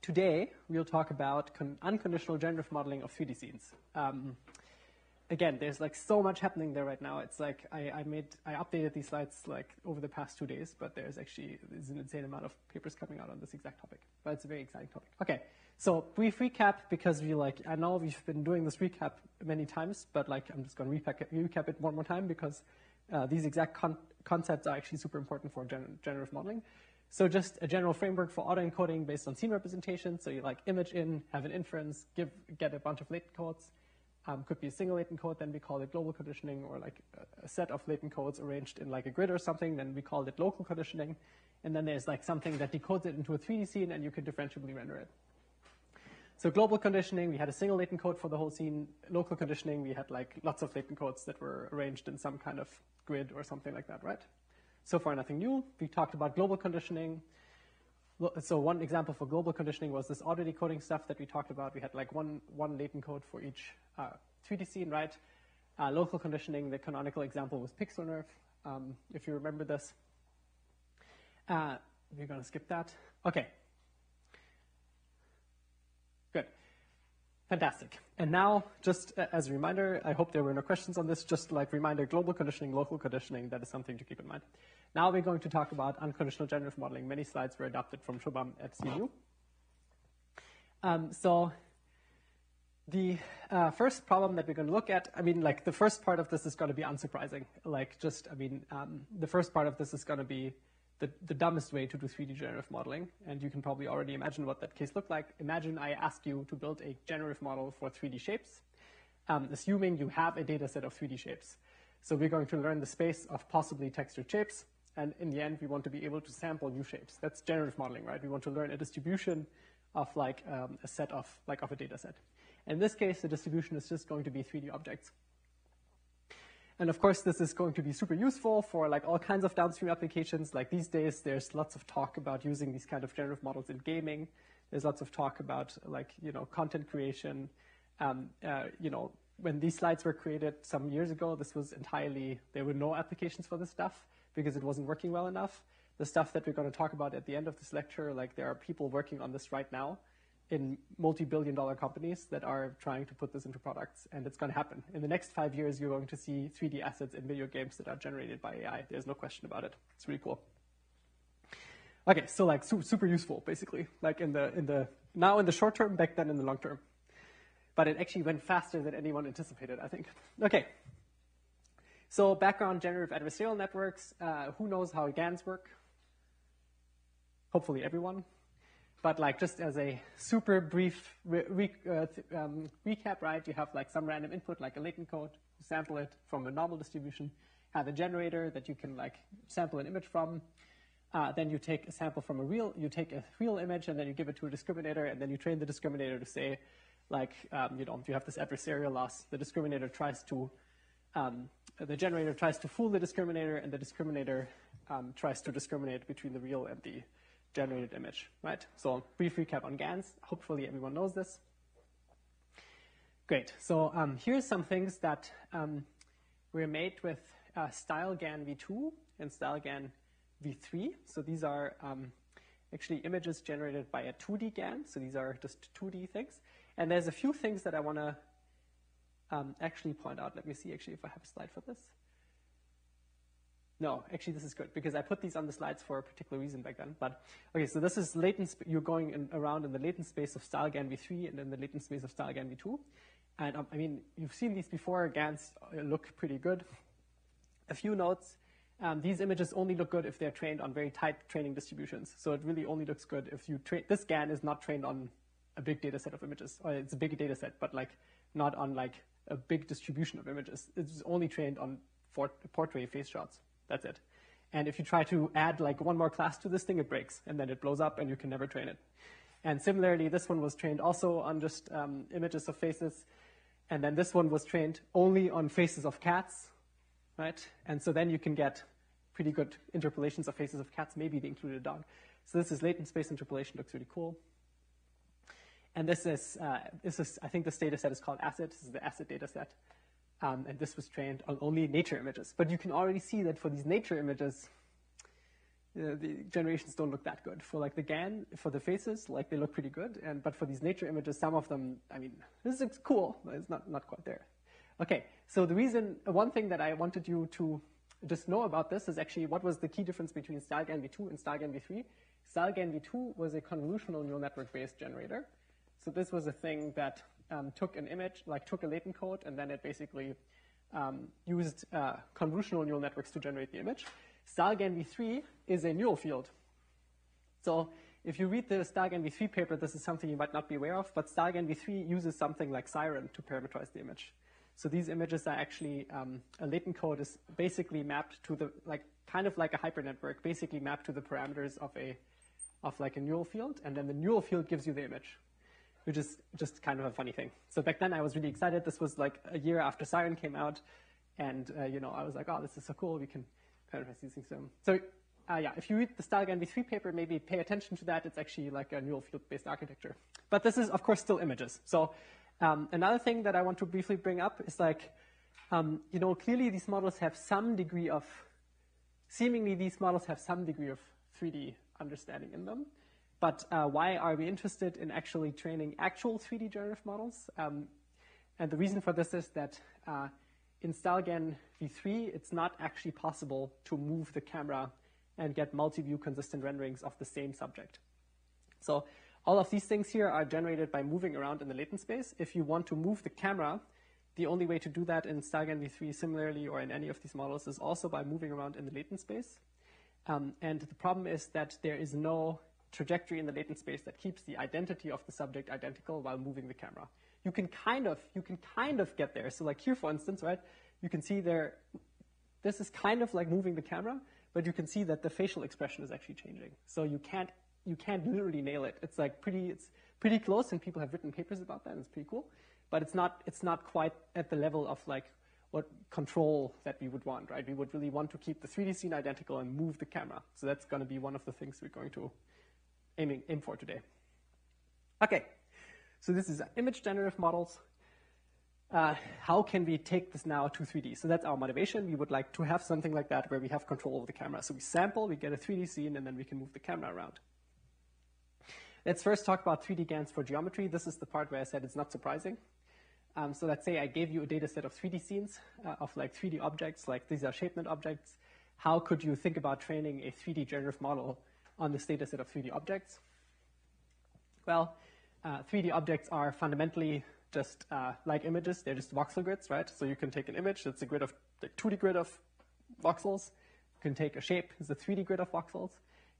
today we'll talk about unconditional generative modeling of 3D scenes. Again, there's like so much happening there right now. It's like I updated these slides like over the past 2 days, but there's an insane amount of papers coming out on this exact topic. But it's a very exciting topic. Okay, so brief recap, because I know we've been doing this recap many times, but like I'm just going to recap it one more time, because these exact concepts are actually super important for generative modeling. So just a general framework for autoencoding based on scene representation. So you like image in, have an inference, get a bunch of latent codes. Could be a single latent code, then we call it global conditioning, or like a set of latent codes arranged in like a grid or something, then we call it local conditioning. And then there's like something that decodes it into a 3D scene, and you can differentiably render it. So global conditioning, we had a single latent code for the whole scene. Local conditioning, we had like lots of latent codes that were arranged in some kind of grid or something like that, right? So far, nothing new. We talked about global conditioning. So one example for global conditioning was this auto decoding stuff that we talked about. We had like one latent code for each 3D scene, right? Local conditioning, the canonical example was pixel nerve, if you remember this. We're going to skip that. Okay. Good. Fantastic. And now, just as a reminder, I hope there were no questions on this, just like reminder, global conditioning, local conditioning, that is something to keep in mind. Now we're going to talk about unconditional generative modeling. Many slides were adopted from Shubham at CMU. So the first problem that we're going to look at, like the first part of this is going to be unsurprising. The first part of this is going to be the dumbest way to do 3D generative modeling. And you can probably already imagine what that case looked like. Imagine I ask you to build a generative model for 3D shapes, assuming you have a data set of 3D shapes. So we're going to learn the space of possibly textured shapes. And in the end, we want to be able to sample new shapes. That's generative modeling, right? We want to learn a distribution of like a set of a data set. In this case, the distribution is just going to be 3D objects. And of course, this is going to be super useful for like all kinds of downstream applications. Like these days, there's lots of talk about using these kind of generative models in gaming. There's lots of talk about like, content creation. When these slides were created some years ago, there were no applications for this stuff because it wasn't working well enough. The stuff that we're going to talk about at the end of this lecture, like there are people working on this right now in multi-billion-dollar companies that are trying to put this into products, and it's going to happen. In the next 5 years, you're going to see 3D assets in video games that are generated by AI. There's no question about it. It's really cool. Okay, so like super useful, basically, like now in the short term, back then in the long term. But it actually went faster than anyone anticipated, I think. Okay. So background generative adversarial networks. Who knows how GANs work? Hopefully everyone. But like just as a super brief recap, right? You have like some random input, like a latent code. You sample it from a normal distribution. Have a generator that you can like sample an image from. Then you take a sample from you take a real image, and then you give it to a discriminator, and then you train the discriminator to say, like, you have this adversarial loss. The discriminator the generator tries to fool the discriminator, and the discriminator tries to discriminate between the real and the generated image, right? So brief recap on GANs. Hopefully everyone knows this. Great. So here's some things that were made with StyleGAN v2 and StyleGAN v3. So these are actually images generated by a 2D GAN. So these are just 2D things. And there's a few things that I want to actually point out. Let me see actually if I have a slide for this. No, actually this is good because I put these on the slides for a particular reason back then. But okay, so this is latent. You're going around in the latent space of StyleGAN v3 and then the latent space of StyleGAN v2. And you've seen these before. GANs look pretty good. A few notes. These images only look good if they're trained on very tight training distributions. So it really only looks good if you train. This GAN is not trained on a big data set of images. Or it's a big data set, but like not on like a big distribution of images. It's only trained on portrait face shots. That's it. And if you try to add like one more class to this thing, it breaks, and then it blows up, and you can never train it. And similarly, this one was trained also on just images of faces, and then this one was trained only on faces of cats, right? And so then you can get pretty good interpolations of faces of cats. Maybe they included a dog. So this is latent space interpolation. Looks really cool. And this is I think this data set is called ACID. This is the ACID data set. And this was trained on only nature images. But you can already see that for these nature images, the generations don't look that good. For like the GAN, for the faces, like they look pretty good. But for these nature images, some of them, I mean, this looks cool, but it's not quite there. Okay, so one thing that I wanted you to just know about this is actually what was the key difference between StyleGAN v2 and StyleGAN v3. StyleGAN v2 was a convolutional neural network-based generator. So this was a thing that took an image, like took a latent code, and then it basically used convolutional neural networks to generate the image. StyleGAN v3 is a neural field. So if you read the StyleGAN v3 paper, this is something you might not be aware of, but StyleGAN v3 uses something like Siren to parameterize the image. So these images are actually, a latent code is basically mapped to the, kind of like a hypernetwork, basically mapped to the parameters of like a neural field, and then the neural field gives you the image, which is just kind of a funny thing. So back then I was really excited. This was like a year after Siren came out, and I was like, oh, this is so cool. We can parameterize these things. So yeah, if you read the StyleGAN v3 paper, maybe pay attention to that. It's actually like a neural field-based architecture. But this is, of course, still images. So another thing that I want to briefly bring up is like, clearly these models have some degree of, seemingly these models have some degree of 3D understanding in them. But why are we interested in actually training actual 3D generative models? And the reason for this is that in StyleGAN v3, it's not actually possible to move the camera and get multi-view consistent renderings of the same subject. So all of these things here are generated by moving around in the latent space. If you want to move the camera, the only way to do that in StyleGAN v3 similarly or in any of these models is also by moving around in the latent space. And the problem is that there is no trajectory in the latent space that keeps the identity of the subject identical while moving the camera. You can kind of get there. So like here, for instance, right, you can see there, this is kind of like moving the camera, but you can see that the facial expression is actually changing. So you can't literally nail it. It's like it's pretty close, and people have written papers about that, and it's pretty cool. But it's not quite at the level of like what control that we would want, right? We would really want to keep the 3D scene identical and move the camera. So that's going to be one of the things we're going to aim for today. Okay, so this is image generative models. How can we take this now to 3D? So that's our motivation. We would like to have something like that where we have control over the camera. So we sample, we get a 3D scene, and then we can move the camera around. Let's first talk about 3D GANs for geometry. This is the part where I said it's not surprising. So let's say I gave you a data set of 3D scenes of like 3D objects, like these are ShapeNet objects. How could you think about training a 3D generative model on this data set of 3D objects? Well, 3D objects are fundamentally just like images. They're just voxel grids, right? So you can take an image that's a grid of, like 2D grid of voxels. You can take a shape, it's a 3D grid of voxels,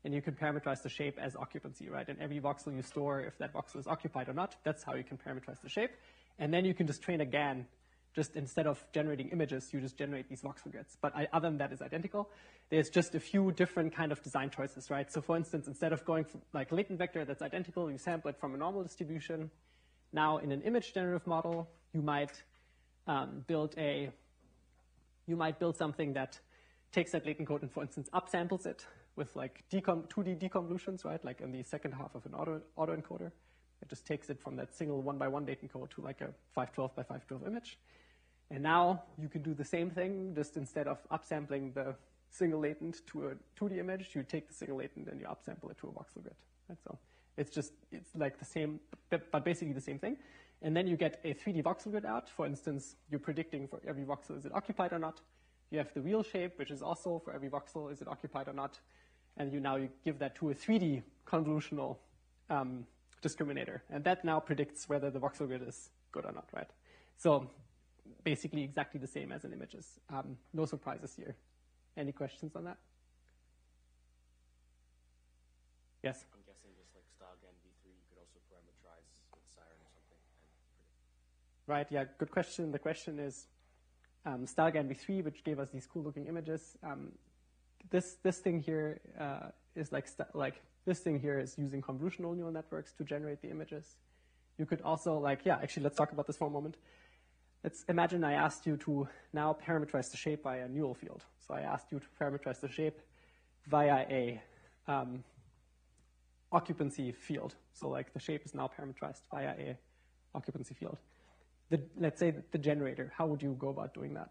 and you can parameterize the shape as occupancy, right? And every voxel you store, if that voxel is occupied or not, that's how you can parameterize the shape. And then you can just train a GAN. Just instead of generating images, you just generate these voxel grids. But other than that, is identical. There's just a few different kind of design choices, right? So for instance, instead of going for like latent vector that's identical, you sample it from a normal distribution. Now in an image generative model, you might build something that takes that latent code and, for instance, upsamples it with like 2D deconvolutions, right? Like in the second half of an autoencoder. It just takes it from that single 1x1 latent code to like a 512 by 512 image. And now you can do the same thing, just instead of upsampling the single latent to a 2D image, you take the single latent and you upsample it to a voxel grid. Right? So it's like the same, but basically the same thing. And then you get a 3D voxel grid out. For instance, you're predicting for every voxel, is it occupied or not? You have the real shape, which is also for every voxel, is it occupied or not? And you give that to a 3D convolutional discriminator. And that now predicts whether the voxel grid is good or not, right? So basically exactly the same as in images. No surprises here. Any questions on that? Yes? I'm guessing just like StyleGAN v3, you could also parameterize with Siren or something and predict. Right, yeah, good question. The question is StyleGAN v3, which gave us these cool looking images. This thing here is this thing here is using convolutional neural networks to generate the images. You could also actually let's talk about this for a moment. Let's imagine I asked you to now parameterize the shape via a neural field. So I asked you to parameterize the shape via a occupancy field. So like the shape is now parameterized via a occupancy field. Let's say the generator, how would you go about doing that?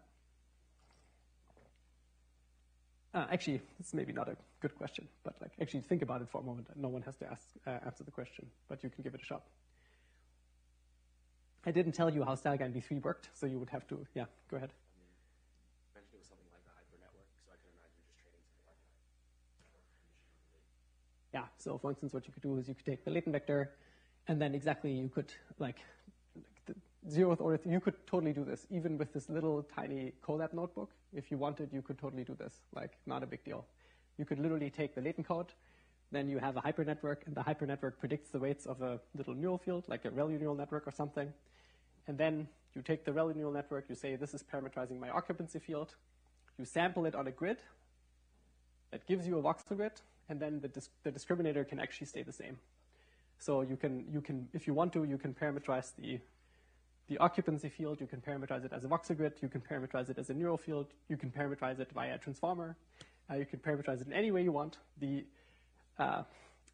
Actually, it's maybe not a good question, but like actually think about it for a moment. No one has to answer the question, but you can give it a shot. I didn't tell you how StyleGuide v3 worked, so you would have to, yeah, go ahead. Mentioned it was something like a hypernetwork, so I can imagine just training something like that. Yeah, so for instance, what you could do is you could take the latent vector, and then exactly you could, like the zeroth order, you could totally do this, even with this little tiny Colab notebook. If you wanted, you could totally do this, like not a big deal. You could literally take the latent code, then you have a hypernetwork, and the hypernetwork predicts the weights of a little neural field, like a ReLU neural network or something. And then you take the ReLU neural network, you say, this is parameterizing my occupancy field. You sample it on a grid that gives you a voxel grid, and then the discriminator can actually stay the same. So you can, if you want to, you can parameterize the occupancy field, you can parameterize it as a voxel grid, you can parameterize it as a neural field, you can parameterize it via a transformer, you can parameterize it in any way you want. The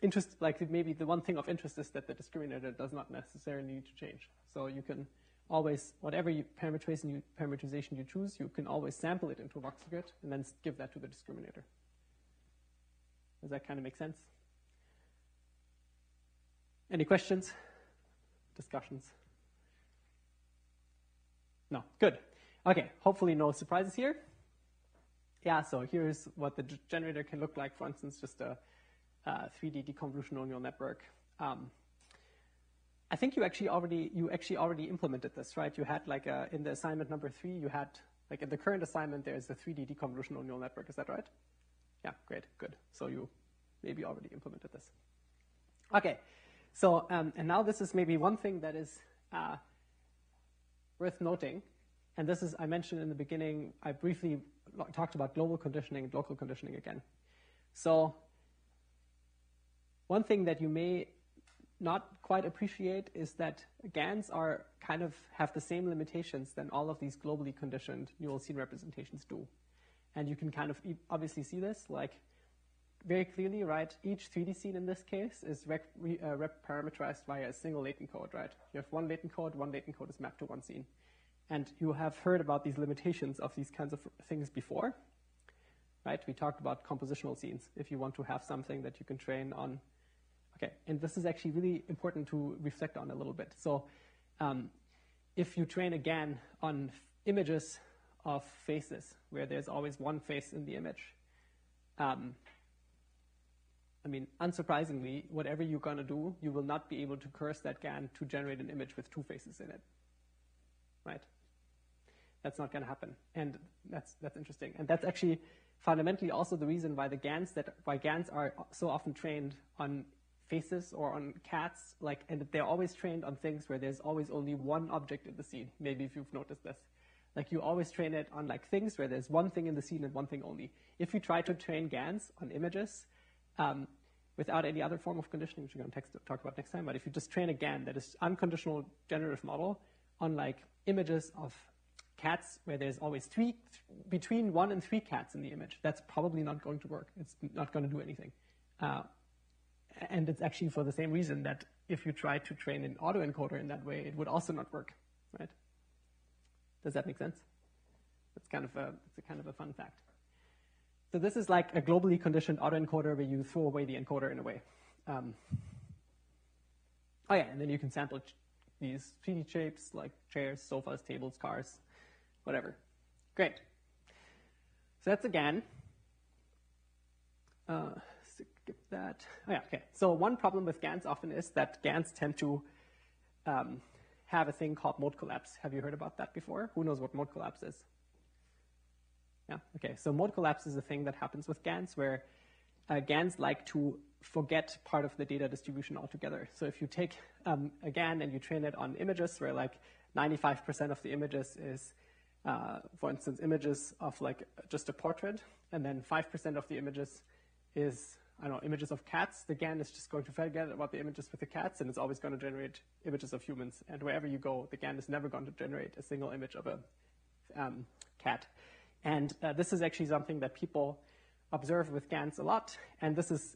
interest, like maybe the one thing of interest is that the discriminator does not necessarily need to change. So you can always, whatever parameterization you choose, you can always sample it into a voxel grid and then give that to the discriminator. Does that kind of make sense? Any questions? Discussions? No, good. Okay, hopefully no surprises here. Yeah, so here's what the generator can look like. For instance, just a 3D deconvolutional neural network. I think you actually already implemented this, right? You had like in the assignment number 3, you had like in the current assignment there's a 3D deconvolutional neural network. Is that right? Yeah, great, good. So you maybe already implemented this. Okay, so and now this is maybe one thing that is worth noting, and this is, I mentioned in the beginning, I briefly talked about global conditioning and local conditioning again. So one thing that you may not quite appreciate is that GANs are kind of have the same limitations than all of these globally conditioned neural scene representations do. And you can kind of obviously see this, like very clearly, right? Each 3D scene in this case is parameterized via a single latent code, right? You have one latent code is mapped to one scene. And you have heard about these limitations of these kinds of things before, right? We talked about compositional scenes. If you want to have something that you can train on, okay, and this is actually really important to reflect on a little bit. So if you train again on images of faces where there's always one face in the image, I mean, unsurprisingly, whatever you're going to do, you will not be able to curse that GAN to generate an image with two faces in it, right? That's not going to happen, and that's interesting. And that's actually fundamentally also the reason why why GANs are so often trained on faces or on cats, like, and they're always trained on things where there's always only one object in the scene. Maybe if you've noticed this, like you always train it on like things where there's one thing in the scene and one thing only. If you try to train GANs on images without any other form of conditioning, which we're going to talk about next time, but if you just train a GAN that is unconditional generative model on like images of cats where there's always between 1 and 3 cats in the image, that's probably not going to work. It's not going to do anything. And it's actually for the same reason that if you try to train an autoencoder in that way, it would also not work, right? Does that make sense? It's kind of a fun fact. So this is like a globally conditioned autoencoder where you throw away the encoder in a way. Oh yeah, and then you can sample these 3D shapes like chairs, sofas, tables, cars, whatever. Great. So that's a GAN. Skip that. Oh yeah, okay. So one problem with GANs often is that GANs tend to have a thing called mode collapse. Have you heard about that before? Who knows what mode collapse is? Yeah, okay. So mode collapse is a thing that happens with GANs where GANs like to forget part of the data distribution altogether. So if you take a GAN and you train it on images where like 95% of the images is, for instance, images of like just a portrait, and then 5% of the images is, I don't know, images of cats, the GAN is just going to forget about the images with the cats, and it's always going to generate images of humans. And wherever you go, the GAN is never going to generate a single image of a cat. And this is actually something that people observe with GANs a lot. And this is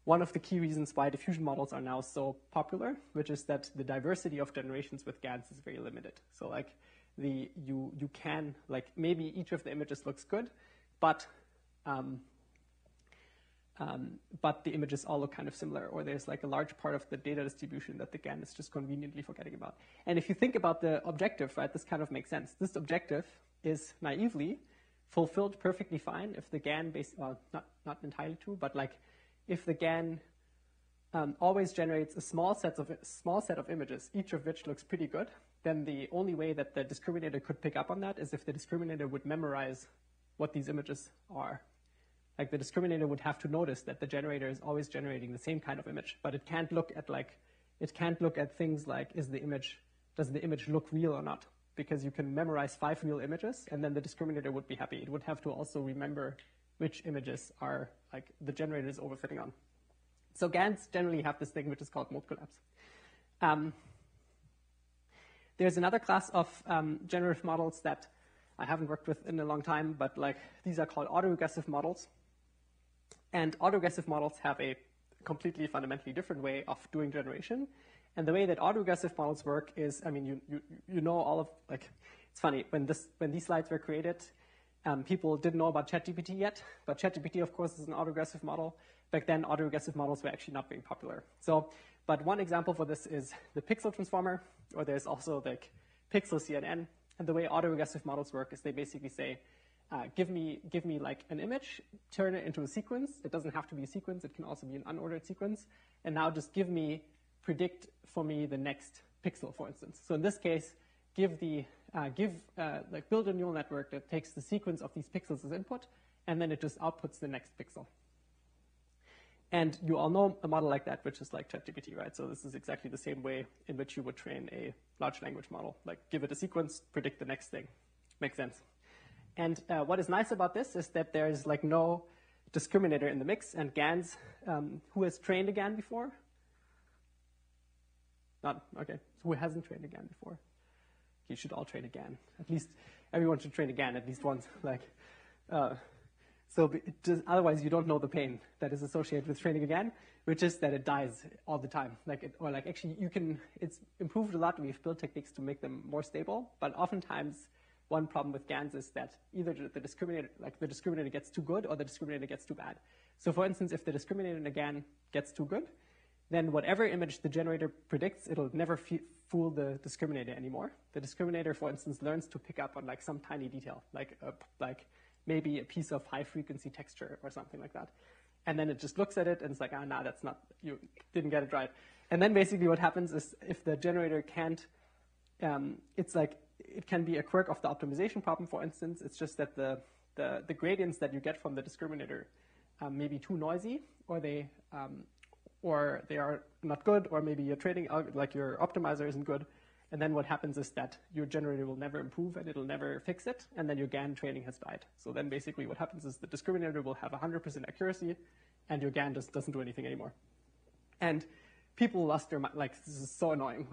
one of the key reasons why diffusion models are now so popular, which is that the diversity of generations with GANs is very limited. So like you can, like maybe each of the images looks good, but but the images all look kind of similar, or there's like a large part of the data distribution that the GAN is just conveniently forgetting about. And if you think about the objective, right, this kind of makes sense. This objective is naively fulfilled perfectly fine if the GAN well, not entirely true, but like if the GAN always generates a small set of images, each of which looks pretty good, then the only way that the discriminator could pick up on that is if the discriminator would memorize what these images are. Like the discriminator would have to notice that the generator is always generating the same kind of image, but it can't look at things like does the image look real or not? Because you can memorize 5 real images, and then the discriminator would be happy. It would have to also remember which images are like the generator is overfitting on. So GANs generally have this thing which is called mode collapse. There's another class of generative models that I haven't worked with in a long time, but like these are called autoregressive models. And autoregressive models have a completely fundamentally different way of doing generation. And the way that autoregressive models work is, I mean, you know all of, like, it's funny, when these slides were created, people didn't know about ChatGPT yet, but ChatGPT, of course, is an autoregressive model. Back then, autoregressive models were actually not very popular. So, but one example for this is the pixel transformer, or there's also like pixel CNN. And the way autoregressive models work is they basically say, give me like an image, turn it into a sequence. It doesn't have to be a sequence. It can also be an unordered sequence. And now just predict for me the next pixel, for instance. So in this case, build a neural network that takes the sequence of these pixels as input, and then it just outputs the next pixel. And you all know a model like that, which is like ChatGPT, right? So this is exactly the same way in which you would train a large language model. Like give it a sequence, predict the next thing. Makes sense. And what is nice about this is that there is like no discriminator in the mix, and GANs, who has trained a GAN before? Not, okay. So who hasn't trained a GAN before? You should all train a GAN. At least everyone should train a GAN at least once. Otherwise, you don't know the pain that is associated with training a GAN, which is that it dies all the time. It's improved a lot. We've built techniques to make them more stable, but oftentimes one problem with GANs is that either the discriminator gets too good or the discriminator gets too bad. So for instance, if the discriminator in a GAN gets too good, then whatever image the generator predicts, it'll never fool the discriminator anymore. The discriminator, for instance, learns to pick up on like some tiny detail, like maybe a piece of high-frequency texture or something like that. And then it just looks at it and it's like, that's not, you didn't get it right. And then basically what happens is if the generator can't, it's like, it can be a quirk of the optimization problem, for instance. It's just that the gradients that you get from the discriminator may be too noisy, or they are not good, or maybe your training, like your optimizer isn't good. And then what happens is that your generator will never improve and it'll never fix it, and then your GAN training has died. So then basically what happens is the discriminator will have 100% accuracy, and your GAN just doesn't do anything anymore. And people lost their mind. Like, this is so annoying.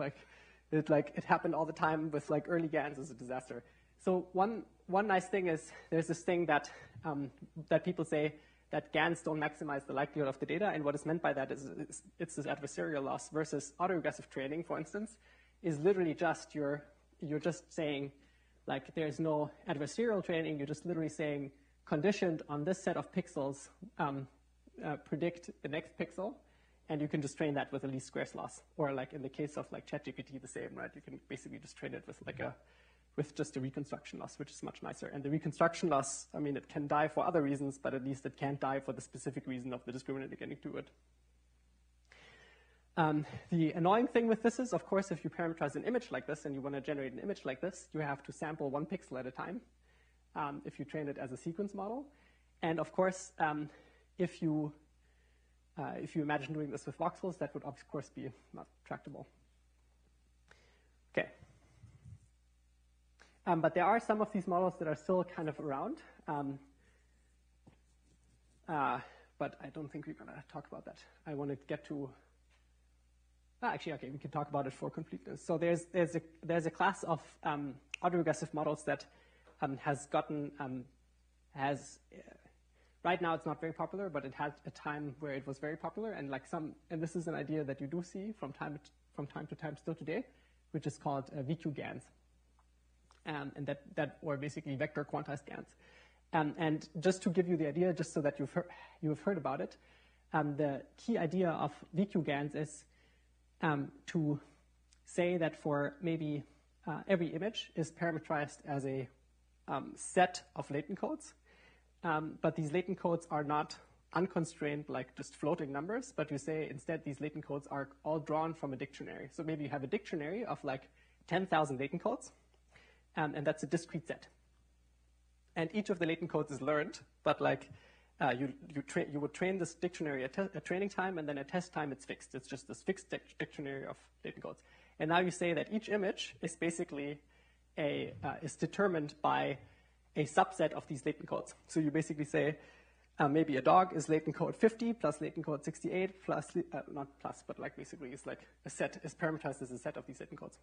It happened all the time with like early GANs. It's a disaster. So one nice thing is there's this thing that people say that GANs don't maximize the likelihood of the data, and what is meant by that is it's this adversarial loss versus autoregressive training, for instance, is literally just you're just saying like there's no adversarial training. You're just literally saying conditioned on this set of pixels, predict the next pixel. And you can just train that with a least squares loss, or like in the case of like ChatGPT, the same, right? You can basically just train it with just a reconstruction loss, which is much nicer. And the reconstruction loss, I mean, it can die for other reasons, but at least it can't die for the specific reason of the discriminator getting too good. The annoying thing with this is, of course, if you parameterize an image like this and you want to generate an image like this, you have to sample 1 pixel at a time if you train it as a sequence model. And of course, if you imagine doing this with voxels, that would, of course, be not tractable. Okay. But there are some of these models that are still kind of around. But I don't think we're going to talk about that. I want to get to... actually, okay, we can talk about it for completeness. So there's a class of autoregressive models that right now, it's not very popular, but it had a time where it was very popular, and this is an idea that you do see from time to time still today, which is called VQ GANs, and that or basically vector quantized GANs. And just to give you the idea, just so that you've heard about it, the key idea of VQ-GANs is to say that for maybe every image is parameterized as a set of latent codes. But these latent codes are not unconstrained, like just floating numbers, but you say instead these latent codes are all drawn from a dictionary. So maybe you have a dictionary of like 10,000 latent codes, and that's a discrete set. And each of the latent codes is learned, but like you would train this dictionary at training time, and then at test time it's fixed. It's just this fixed dictionary of latent codes. And now you say that each image is basically is determined by a subset of these latent codes. So you basically say maybe a dog is latent code 50 plus latent code 68 plus, not plus, but like basically it's like a set is parameterized as a set of these latent codes.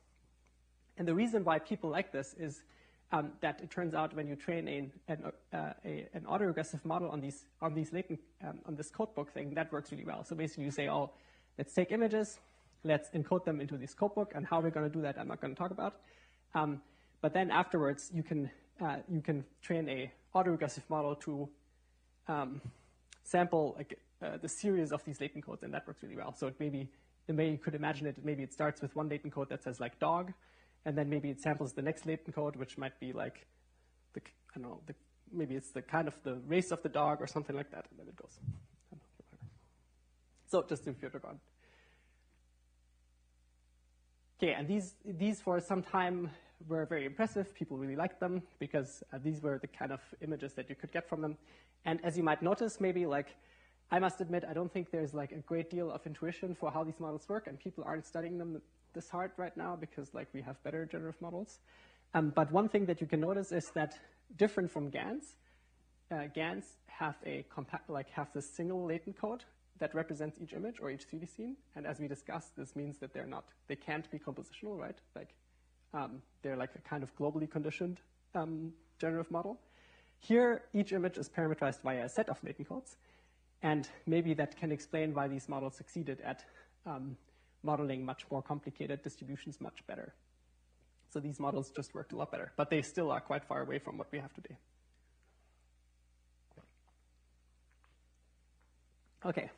And the reason why people like this is that it turns out when you train an autoregressive model on these latent on this codebook thing, that works really well. So basically you say, oh, let's take images, let's encode them into this codebook, and how we're going to do that I'm not going to talk about. But then afterwards you can train a autoregressive model to sample like the series of these latent codes, and that works really well. So maybe the way you could imagine it, maybe it starts with one latent code that says like dog, and then maybe it samples the next latent code, which might be like maybe it's the kind of the race of the dog or something like that, and then it goes. So just to filter on. Okay, and these for some time were very impressive. People really liked them because these were the kind of images that you could get from them. And as you might notice, maybe like, I must admit, I don't think there's like a great deal of intuition for how these models work, and people aren't studying them this hard right now because like we have better generative models. But one thing that you can notice is that different from GANs, GANs have have this single latent code that represents each image or each 3D scene. And as we discussed, this means that they can't be compositional, right? Like they're like a kind of globally conditioned generative model. Here, each image is parameterized via a set of latent codes. And maybe that can explain why these models succeeded at modeling much more complicated distributions much better. So these models just worked a lot better, but they still are quite far away from what we have today. Okay.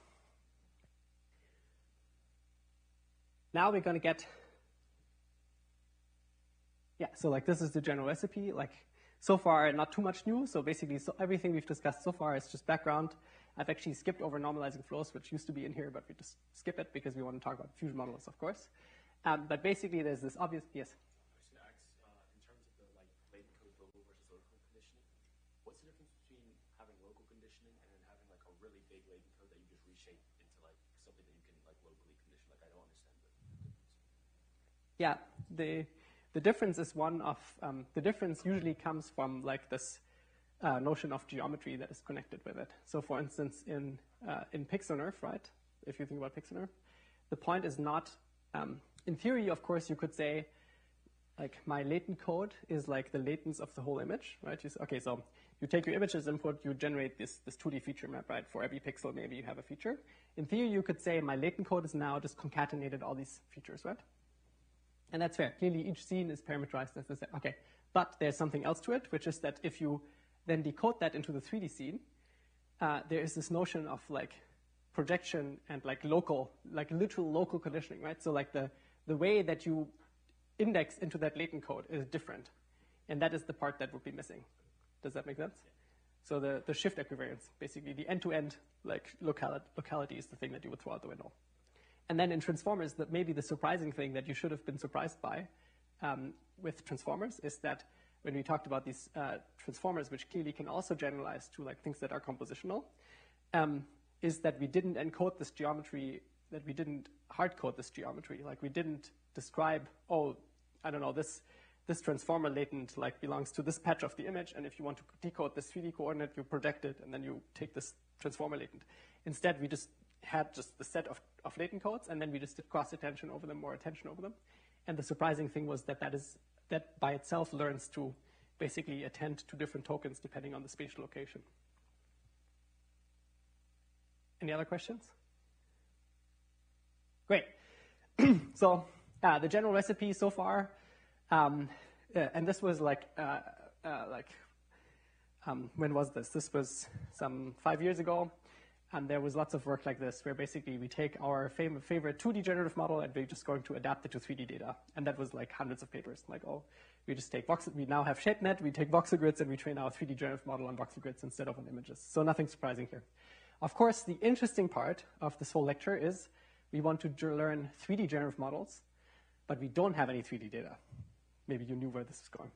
Now we're going to get, so like this is the general recipe. Like so far, not too much new. So basically, everything we've discussed so far is just background. I've actually skipped over normalizing flows, which used to be in here, but we just skip it because we want to talk about fusion models, of course. But basically, there's this obvious, yes? I was going to ask, in terms of the like latent code global versus local conditioning, what's the difference between having local conditioning and then having like a really big latent code that you just reshape into like something that you can like locally condition? Like I don't understand the difference. Yeah, the difference is one of the difference usually comes from like this notion of geometry that is connected with it. So, for instance, in PixelNerf, right? If you think about PixelNerf, the point is not. In theory, of course, you could say, like my latent code is like the latence of the whole image, right? Okay, so you take your image as input, you generate this 2D feature map, right? For every pixel, maybe you have a feature. In theory, you could say my latent code is now just concatenated all these features, right? And that's fair. Clearly, each scene is parameterized as a set. Okay, but there's something else to it, which is that if you then decode that into the 3D scene, there is this notion of like projection and like local, like literal local conditioning, right? So like the way that you index into that latent code is different. And that is the part that would be missing. Does that make sense? So the shift equivariance, basically the end-to-end like locality is the thing that you would throw out the window. And then in transformers, that maybe the surprising thing that you should have been surprised by with transformers is that when we talked about these transformers, which clearly can also generalize to like things that are compositional, is that we didn't encode this geometry, that we didn't hard code this geometry. Like we didn't describe, oh, I don't know, this transformer latent like belongs to this patch of the image, and if you want to decode this 3D coordinate, you project it, and then you take this transformer latent. Instead, we just had just the set of latent codes, and then we just did cross attention over them or attention over them. And the surprising thing was that that by itself learns to basically attend to different tokens depending on the spatial location. Any other questions? Great. So the general recipe so far, and this was like when was this? This was some 5 years ago. And there was lots of work like this, where basically we take our favorite 2D generative model and we're just going to adapt it to 3D data. And that was like hundreds of papers. Like, oh, we just take we now have ShapeNet, we take voxel grids, and we train our 3D generative model on voxel grids instead of on images. So nothing surprising here. Of course, the interesting part of this whole lecture is we want to learn 3D generative models, but we don't have any 3D data. Maybe you knew where this is going.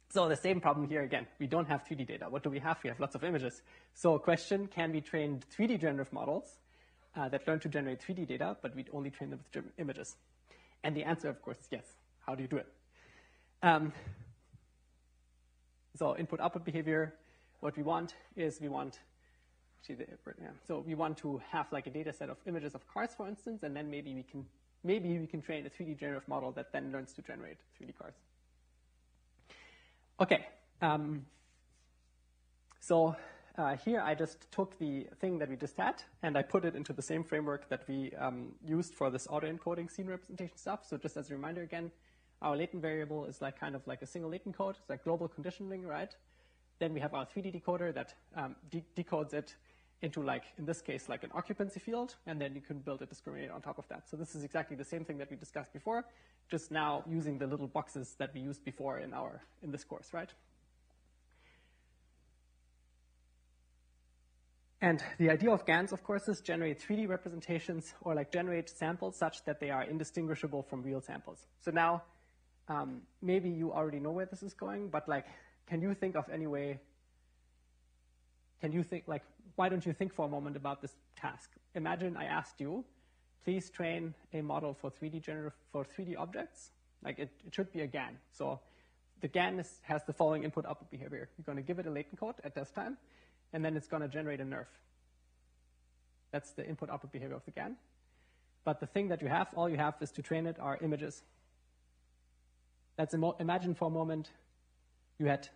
So the same problem here again. We don't have 3D data. What do we have? We have lots of images. So question, can we train 3D generative models that learn to generate 3D data, but we only train them with images? And the answer, of course, is yes. How do you do it? So input-output behavior, what we want is we want to have like a data set of images of cars, for instance, and then maybe we can train a 3D generative model that then learns to generate 3D cars. Okay, here I just took the thing that we just had and I put it into the same framework that we used for this auto-encoding scene representation stuff. So just as a reminder again, our latent variable is like kind of like a single latent code. It's like global conditioning, right? Then we have our 3D decoder that decodes it into, like, in this case, like an occupancy field, and then you can build a discriminator on top of that. So this is exactly the same thing that we discussed before, just now using the little boxes that we used before in this course, right? And the idea of GANs, of course, is generate 3D representations or like generate samples such that they are indistinguishable from real samples. So now, maybe you already know where this is going, but like, can you think of any way? Can you think, like, why don't you think for a moment about this task? Imagine I asked you, please train a model for 3D objects. Like it should be a GAN. So the GAN has the following input-output behavior. You're going to give it a latent code at test time, and then it's going to generate a nerf. That's the input-output behavior of the GAN. But the thing that all you have is to train it are images. Imagine for a moment you had.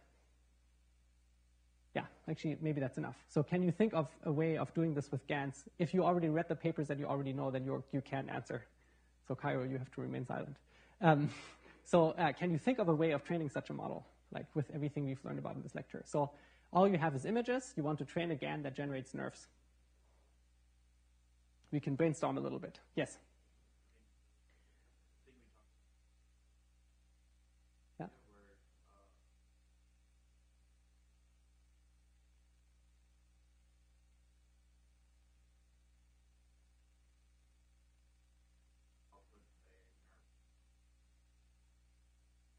Yeah, actually, maybe that's enough. So can you think of a way of doing this with GANs? If you already read the papers that you already know, then you can answer. So Cairo, you have to remain silent. Can you think of a way of training such a model, like with everything we've learned about in this lecture? So all you have is images. You want to train a GAN that generates nerfs. We can brainstorm a little bit. Yes? Yeah.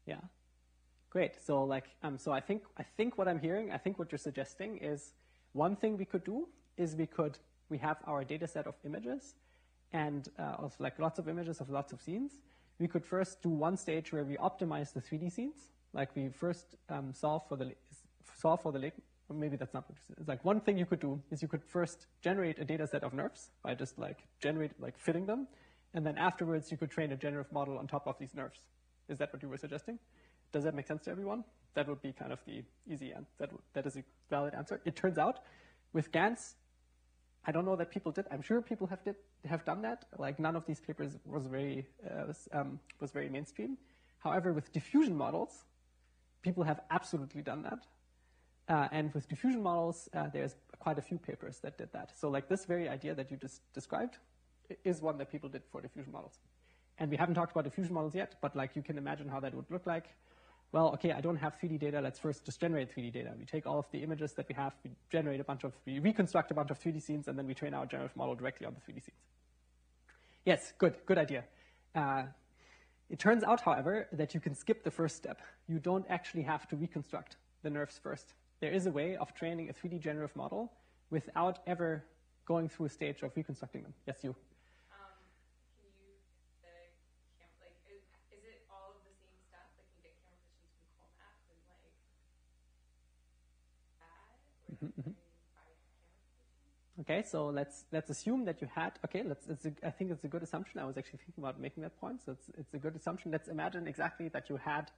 Yeah, great. So like, so I think what I'm hearing, I think what you're suggesting is one thing we could do is we have our data set of images and of like lots of images of lots of scenes. We could first do one stage where we optimize the 3D scenes. Like we first solve for the latent. Or maybe that's not what you said. It's like one thing you could do is you could first generate a data set of nerfs by just like fitting them, and then afterwards you could train a generative model on top of these nerfs. Is that what you were suggesting? Does that make sense to everyone? That would be kind of the easy answer. That is a valid answer. It turns out with GANs, I don't know that people did. I'm sure people have done that. Like none of these papers was very mainstream. However, with diffusion models, people have absolutely done that. And with diffusion models, there's quite a few papers that did that. So like this very idea that you just described is one that people did for diffusion models. And we haven't talked about diffusion models yet, but like you can imagine how that would look like. Well, okay, I don't have 3D data. Let's first just generate 3D data. We take all of the images that we have, we reconstruct a bunch of 3D scenes, and then we train our generative model directly on the 3D scenes. Yes, good idea. It turns out, however, that you can skip the first step. You don't actually have to reconstruct the nerfs first. There is a way of training a 3D generative model without ever going through a stage of reconstructing them. Yes, you. Okay, so let's assume that you had. Okay, I think it's a good assumption. I was actually thinking about making that point, so it's a good assumption. Let's imagine exactly that you had.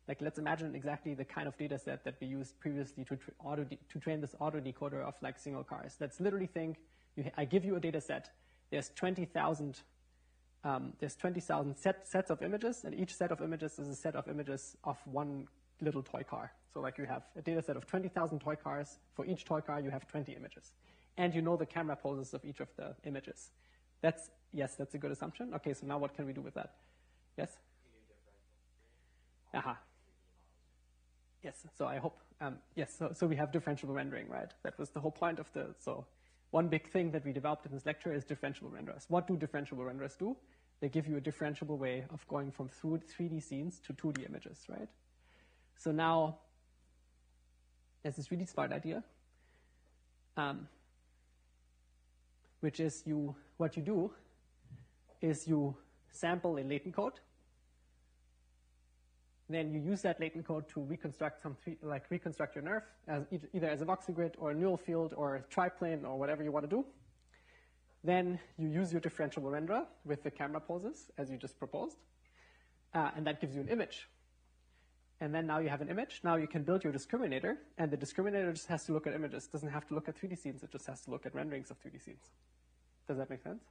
Like, let's imagine exactly the kind of data set that we used previously to train this auto decoder of like single cars. Let's literally think. I give you a data set. There's 20,000. Sets of images, and each set of images is a set of images of one little toy car. So like you have a data set of 20,000 toy cars. For each toy car, you have 20 images. And you know the camera poses of each of the images. Yes, that's a good assumption. Okay, so now what can we do with that? Yes? Aha. Yes, so I hope, yes, so we have differentiable rendering, right? That was the whole point of so one big thing that we developed in this lecture is differentiable renderers. What do differentiable renderers do? They give you a differentiable way of going from 3D scenes to 2D images, right? So now, there's this really smart idea, which is what you do is you sample a latent code. Then you use that latent code to reconstruct reconstruct your nerve either as a voxel grid or a neural field or a triplane or whatever you want to do. Then you use your differentiable renderer with the camera poses as you just proposed, and that gives you an image. And then now you have an image. Now you can build your discriminator, and the discriminator just has to look at images. It doesn't have to look at 3D scenes. It just has to look at renderings of 3D scenes. Does that make sense?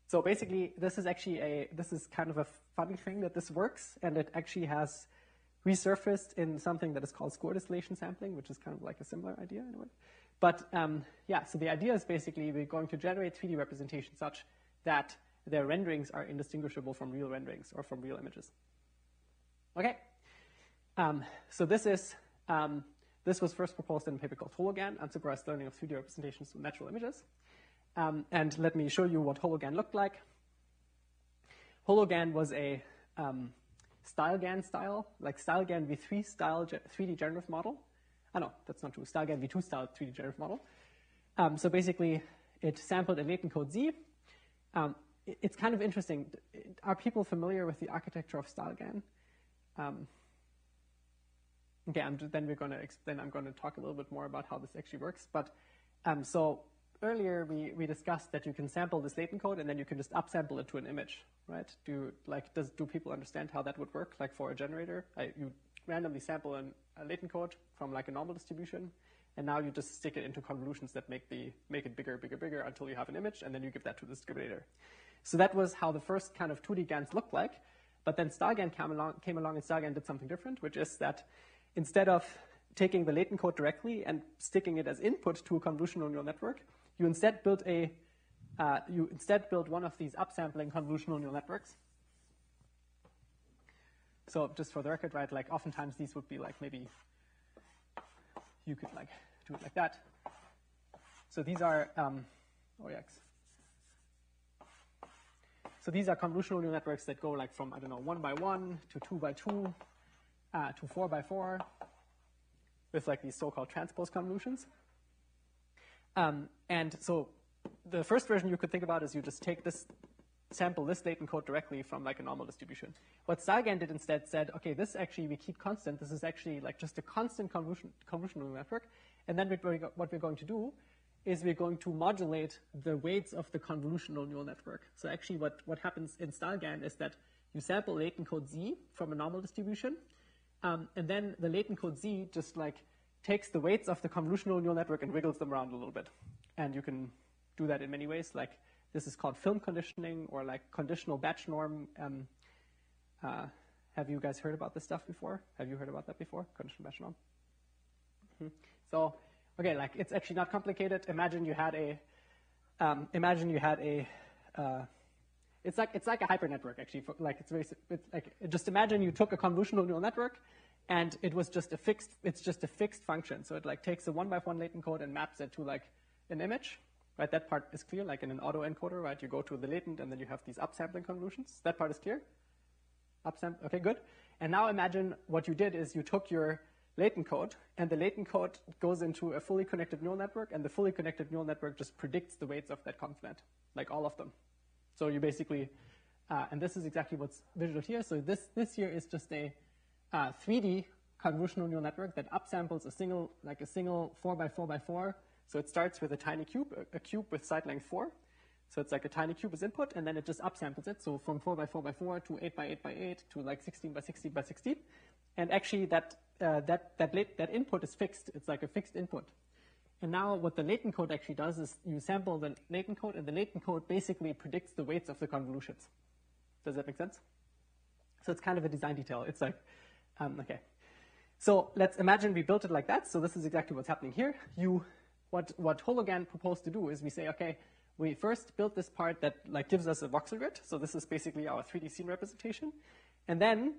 So basically, this is kind of a funny thing that this works, and it actually has resurfaced in something that is called score distillation sampling, which is kind of like a similar idea in a way. But yeah, so the idea is basically we're going to generate 3D representations such that their renderings are indistinguishable from real renderings or from real images. Okay, so this was first proposed in a paper called Hologan, Unsupervised Learning of 3D Representations of Natural Images. And let me show you what Hologan looked like. Hologan was a StyleGAN style, like StyleGAN v3 style 3D generative model. Oh, no, that's not true. StyleGAN v2 style 3D generative model. So basically, it sampled a latent code Z. It's kind of interesting. Are people familiar with the architecture of StyleGAN? Okay, I'm going to talk a little bit more about how this actually works. But so earlier we discussed that you can sample this latent code and then you can just upsample it to an image, right? Do people understand how that would work? Like for a generator, you randomly sample a latent code from like a normal distribution, and now you just stick it into convolutions that make it bigger, bigger, bigger until you have an image, and then you give that to the discriminator. So that was how the first kind of 2D GANs looked like. But then StyleGAN came along and StyleGAN did something different, which is that instead of taking the latent code directly and sticking it as input to a convolutional neural network, you instead build one of these upsampling convolutional neural networks. So just for the record, right, like oftentimes these would be like maybe you could like do it like that. So these are So these are convolutional neural networks that go like from, I don't know, 1 by 1 to 2 by 2 to 4 by 4 with like these so-called transpose convolutions. And so the first version you could think about is you just take this, sample this latent code directly from like a normal distribution. What StyleGAN did instead said, okay, this actually we keep constant. This is actually like just a constant convolutional network. And then what we're going to do is we're going to modulate the weights of the convolutional neural network. So actually what happens in StyleGAN is that you sample latent code Z from a normal distribution, and then the latent code Z just like takes the weights of the convolutional neural network and wiggles them around a little bit. And you can do that in many ways. Like this is called film conditioning or like conditional batch norm. Have you guys heard about this stuff before? Have you heard about that before? Conditional batch norm? Mm-hmm. So, okay, like it's actually not complicated. Imagine you had a, it's like a hypernetwork actually. Just imagine you took a convolutional neural network, and it was just it's just a fixed function. So it like takes a 1-by-1 latent code and maps it to like an image, right? That part is clear. Like in an autoencoder, right? You go to the latent, and then you have these upsampling convolutions. That part is clear. Okay, good. And now imagine what you did is you took your latent code, and the latent code goes into a fully connected neural network, and the fully connected neural network just predicts the weights of that convnet, like all of them. So you basically, and this is exactly what's visual here. So this here is just a 3D convolutional neural network that upsamples a single 4x4x4. So it starts with a tiny cube, a cube with side length 4. So it's like a tiny cube is input, and then it just upsamples it. So from 4x4x4 to 8x8x8 to like 16x16x16. And actually that input is fixed. It's like a fixed input. And now what the latent code actually does is you sample the latent code, and the latent code basically predicts the weights of the convolutions. Does that make sense? So it's kind of a design detail. It's like, okay. So let's imagine we built it like that. So this is exactly what's happening here. What Hologan proposed to do is we say, okay, we first built this part that like gives us a voxel grid. So this is basically our 3D scene representation. And then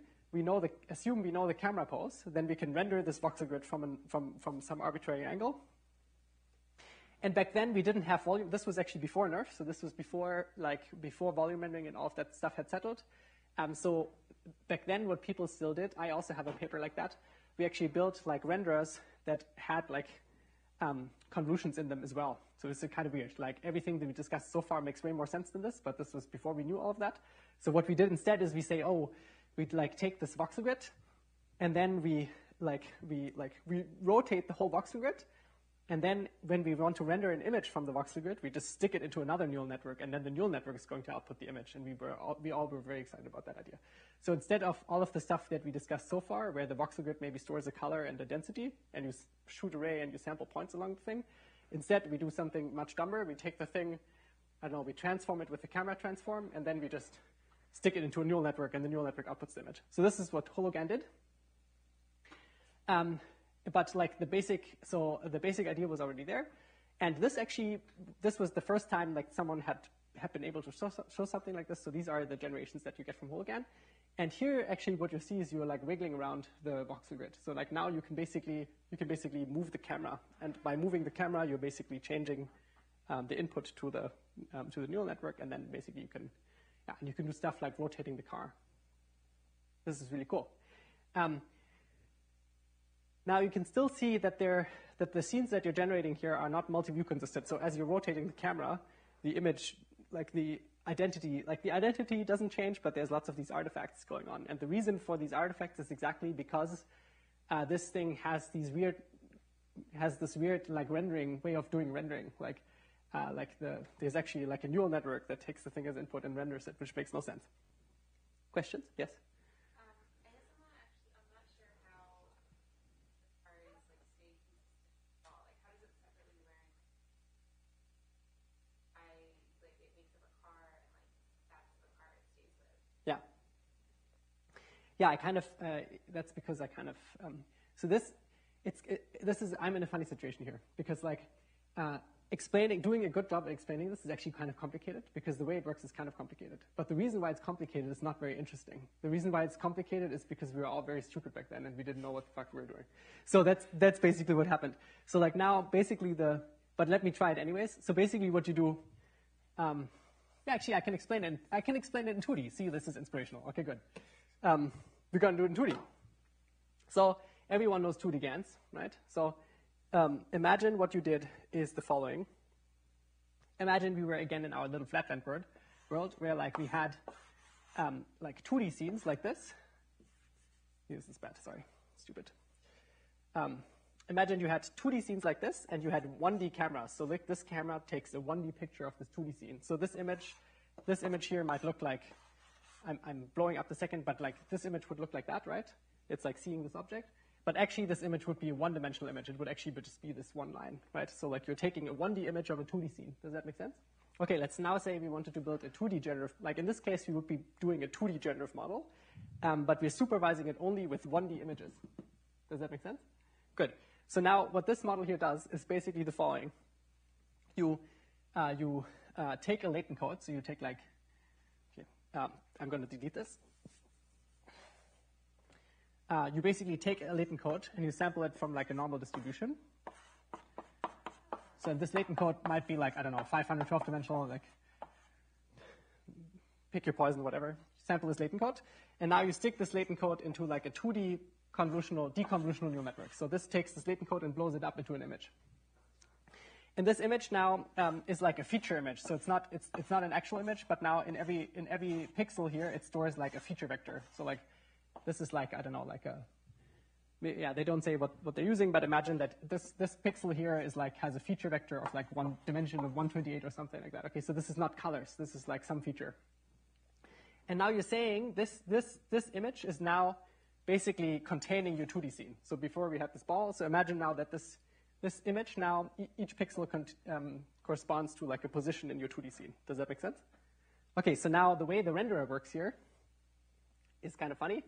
assume we know the camera pose. Then we can render this voxel grid from some arbitrary angle. And back then we didn't have volume. This was actually before NERF. So this was before volume rendering and all of that stuff had settled. So back then what people still did, I also have a paper like that. We actually built like renderers that had like convolutions in them as well. So it's kind of weird. Like everything that we discussed so far makes way more sense than this, but this was before we knew all of that. So what we did instead is we say, oh, we'd like take this voxel grid, and then we rotate the whole voxel grid, and then when we want to render an image from the voxel grid, we just stick it into another neural network, and then the neural network is going to output the image. And we all were very excited about that idea. So instead of all of the stuff that we discussed so far, where the voxel grid maybe stores a color and a density, and you shoot array and you sample points along the thing, instead we do something much dumber. We take the thing, I don't know, we transform it with the camera transform, and then we just stick it into a neural network, and the neural network outputs the image. So this is what Hologan did. But like the basic idea was already there. And this was the first time like someone had been able to show something like this. So these are the generations that you get from Hologan. And here actually what you see is you're like wiggling around the voxel grid. So like now you can basically move the camera. And by moving the camera, you're basically changing the input to the neural network. And then basically you can do stuff like rotating the car. This is really cool. Now you can still see that the scenes that you're generating here are not multi-view consistent. So as you're rotating the camera, the image, the identity doesn't change, but there's lots of these artifacts going on. And the reason for these artifacts is exactly because this thing has this weird like rendering way of doing rendering. There's actually like a neural network that takes the thing as input and renders it, which makes no sense. Questions? Yes? Yeah, that's because I'm in a funny situation here because doing a good job at explaining this is actually kind of complicated because the way it works is kind of complicated. But the reason why it's complicated is not very interesting. The reason why it's complicated is because we were all very stupid back then and we didn't know what the fuck we were doing. So that's basically what happened. So like now basically but let me try it anyways. So basically what you do, actually I can explain it in 2D. See, this is inspirational. Okay, good. We're going to do it in 2D. So everyone knows 2D GANs, right? So imagine what you did is the following. Imagine we were again in our little flatland world where we had 2D scenes like this. This is bad, sorry, stupid. Imagine you had 2D scenes like this and you had 1D cameras. So this camera takes a 1D picture of this 2D scene. So this image here might look like, I'm blowing up the second, but this image would look like that, right? It's like seeing this object. But actually, this image would be a one-dimensional image. It would actually just be this one line, right? So you're taking a 1D image of a 2D scene. Does that make sense? Okay, let's now say we wanted to build a 2D generative. In this case, we would be doing a 2D generative model, but we're supervising it only with 1D images. Does that make sense? Good. So now what this model here does is basically the following. You take a latent code. So you take I'm going to delete this. You basically take a latent code and you sample it from a normal distribution. So this latent code might be 512 dimensional, pick your poison, whatever. Sample this latent code. And now you stick this latent code into a 2D deconvolutional neural network. So this takes this latent code and blows it up into an image. And this image now is like a feature image. So it's not an actual image, but now in every pixel here, it stores a feature vector. So this is they don't say what they're using, but imagine that this pixel here is has a feature vector of one dimension of 128 or something like that. Okay, so this is not colors. This is some feature. And now you're saying this image is now basically containing your 2D scene. So before we had this ball. So imagine now that this image now, each pixel corresponds to a position in your 2D scene. Does that make sense? Okay, so now the way the renderer works here is kind of funny.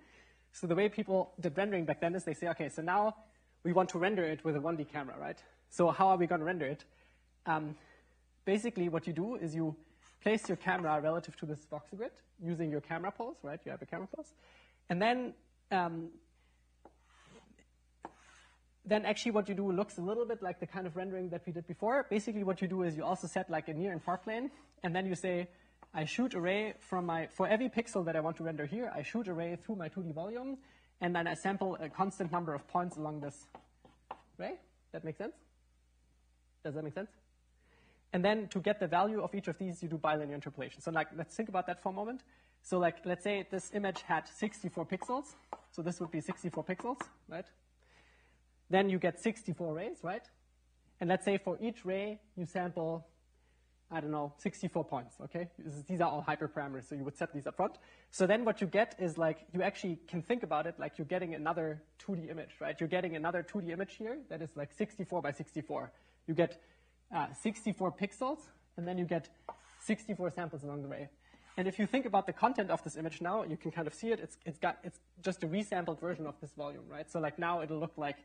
So the way people did rendering back then is they say, okay, so now we want to render it with a 1D camera, right? So how are we going to render it? Basically, what you do is you place your camera relative to this voxel grid using your camera pose, right? You have a camera pose. And then actually what you do looks a little bit like the kind of rendering that we did before. Basically what you do is you also set like a near and far plane, and then you say, I shoot array for every pixel that I want to render here, I shoot array through my 2D volume, and then I sample a constant number of points along this array. That makes sense? Does that make sense? And then to get the value of each of these, you do bilinear interpolation. So like, let's think about that for a moment. So like, let's say this image had 64 pixels. So this would be 64 pixels, right? Then you get 64 rays, right? And let's say for each ray, you sample, I don't know, 64 points, okay? These are all hyperparameters, so you would set these up front. So then what you get is like, you actually can think about it like you're getting another 2D image, right? You're getting another 2D image here that is like 64 by 64. You get 64 pixels, and then you get 64 samples along the way. And if you think about the content of this image now, you can kind of see it. It's just a resampled version of this volume, right? So like now it'll look like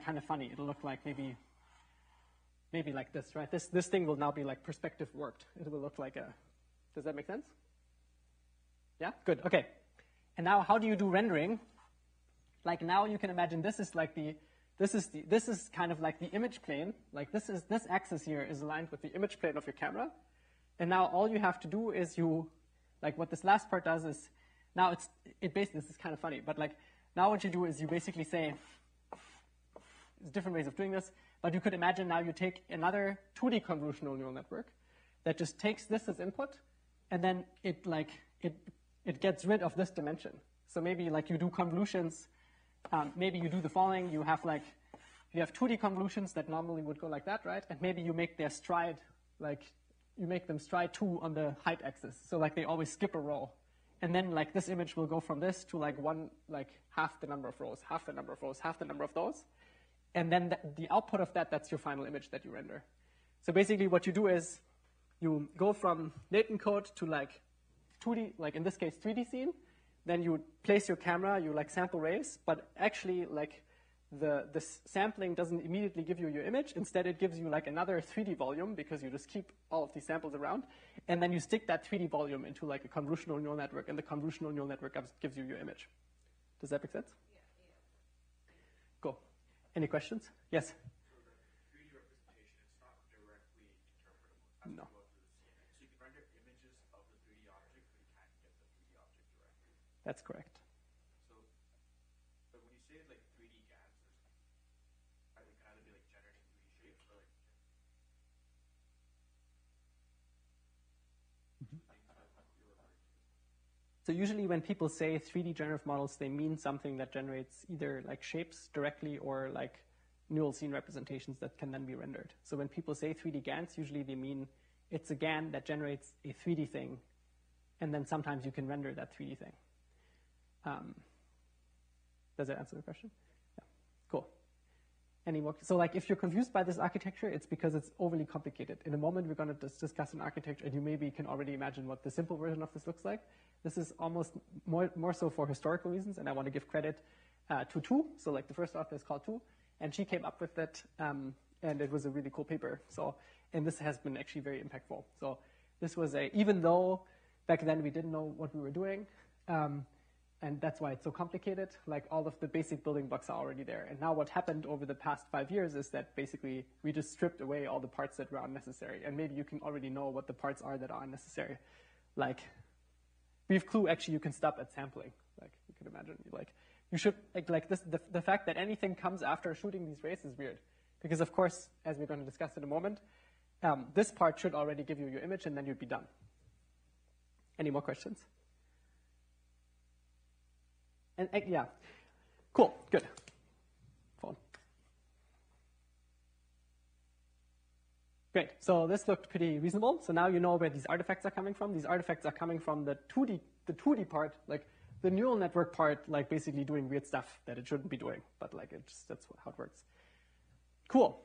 kind of funny. It'll look like maybe like this, right? This thing will now be like perspective warped. It will look like a. Does that make sense? Yeah, good. Okay. And now how do you do rendering? Like now you can imagine this is like this is kind of like the image plane. Like this axis here is aligned with the image plane of your camera. And now all you have to do is like what this last part does is, now this is kind of funny, but like now what you do is you basically say, there's different ways of doing this, but you could imagine now you take another 2D convolutional neural network that just takes this as input, and then it gets rid of this dimension. So maybe like you do convolutions, maybe you do the following, you have 2D convolutions that normally would go like that, right? And maybe you make their stride, like you make them stride 2 on the height axis. So like they always skip a row. And then like this image will go from this to like half the number of rows, half the number of rows, half the number of those. And then the output of that's your final image that you render. So basically what you do is you go from latent code to like 2D, like in this case 3D scene. Then you place your camera, you like sample rays, but actually like the sampling doesn't immediately give you your image. Instead it gives you like another 3D volume because you just keep all of these samples around. And then you stick that 3D volume into like a convolutional neural network, and the convolutional neural network gives you your image. Does that make sense? Cool. Any questions? Yes? So the 3D representation, it's not directly interpretable. No. Go through the CNN. So you can render images of the 3D object, but you can't get the 3D object directly. That's correct. So, but when you say like 3D GANs, it can either be like generating 3D shapes or like things that you're referring to. So usually when people say 3D generative models, they mean something that generates either like shapes directly or like neural scene representations that can then be rendered. So when people say 3D GANs, usually they mean it's a GAN that generates a 3D thing, and then sometimes you can render that 3D thing. Does that answer the question? Yeah. Cool. Any more? So like if you're confused by this architecture, it's because it's overly complicated. In a moment, we're going to discuss an architecture, and you maybe can already imagine what the simple version of this looks like. This is almost more so for historical reasons, and I want to give credit to Tu. So like the first author is called Tu, and she came up with that, and it was a really cool paper. So, and this has been actually very impactful. So this was even though back then we didn't know what we were doing, and that's why it's so complicated, like all of the basic building blocks are already there. And now what happened over the past 5 years is that basically we just stripped away all the parts that were unnecessary. And maybe you can already know what the parts are that are unnecessary. Like, brief clue, actually you can stop at sampling. Like you can imagine, like you should, like this, the fact that anything comes after shooting these rays is weird. Because of course, as we're going to discuss in a moment, this part should already give you your image and then you'd be done. Any more questions? And yeah, cool, good. Phone. Great, so this looked pretty reasonable. So now you know where these artifacts are coming from. These artifacts are coming from the 2D part, like the neural network part, like basically doing weird stuff that it shouldn't be doing, but like that's how it works. Cool.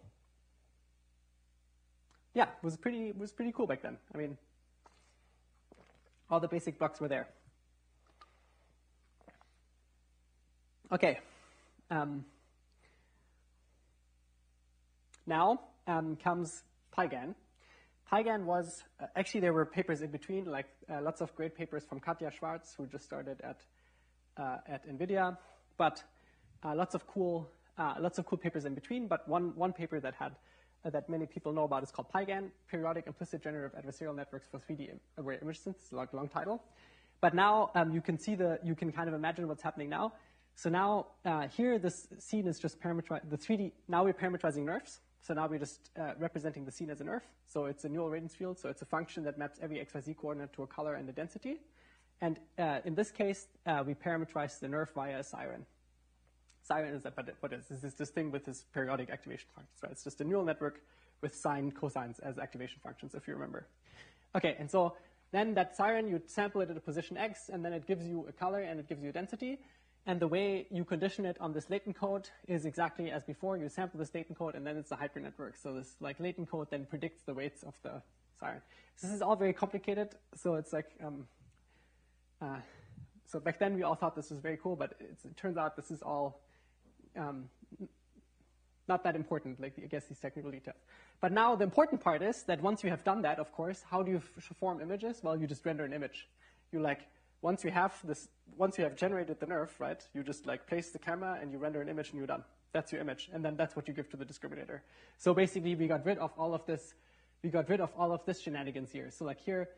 Yeah, it was pretty cool back then. I mean, all the basic blocks were there. Okay. Now comes PyGAN. PyGAN was, actually there were papers in between, like lots of great papers from Katja Schwarz, who just started at NVIDIA, but lots of cool papers in between. But one paper that had that many people know about is called PyGAN, Periodic Implicit Generative Adversarial Networks for 3D Array Image Synthesis, like long title. But now you can see you can kind of imagine what's happening now. So now here this scene is just parameterized, the 3D, now we're parameterizing nerfs. So now we're just representing the scene as a nerf. So it's a neural radiance field. So it's a function that maps every XYZ coordinate to a color and a density. And in this case, we parameterize the nerf via a siren. Siren is what is this thing with this periodic activation functions, right? It's just a neural network with sine, cosines as activation functions, if you remember. Okay, and so then that siren, you sample it at a position X, and then it gives you a color and it gives you a density. And the way you condition it on this latent code is exactly as before. You sample this latent code, and then it's a hyper network. So this like latent code then predicts the weights of the siren. This is all very complicated. So it's like, so back then we all thought this was very cool, but it turns out this is all not that important, like I guess these technical details. But now the important part is that once you have done that, of course, how do you form images? Well, you just render an image. You like, once you have generated the nerf, right, you just like place the camera and you render an image and you're done. That's your image. And then that's what you give to the discriminator. So basically we got rid of all of this shenanigans here. So like here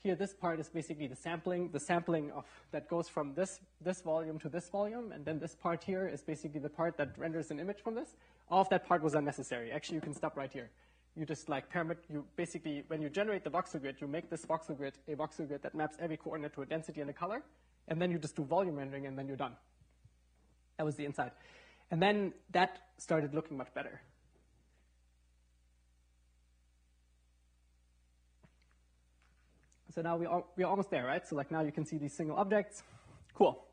this part is basically the sampling of that goes from this volume to this volume, and then this part here is basically the part that renders an image from this. All of that part was unnecessary. Actually, you can stop right here. You just like you basically, when you generate the voxel grid, you make this voxel grid a voxel grid that maps every coordinate to a density and a color, and then you just do volume rendering, and then you're done. That was the inside. And then that started looking much better. So now we're almost there, right? So like now you can see these single objects. Cool.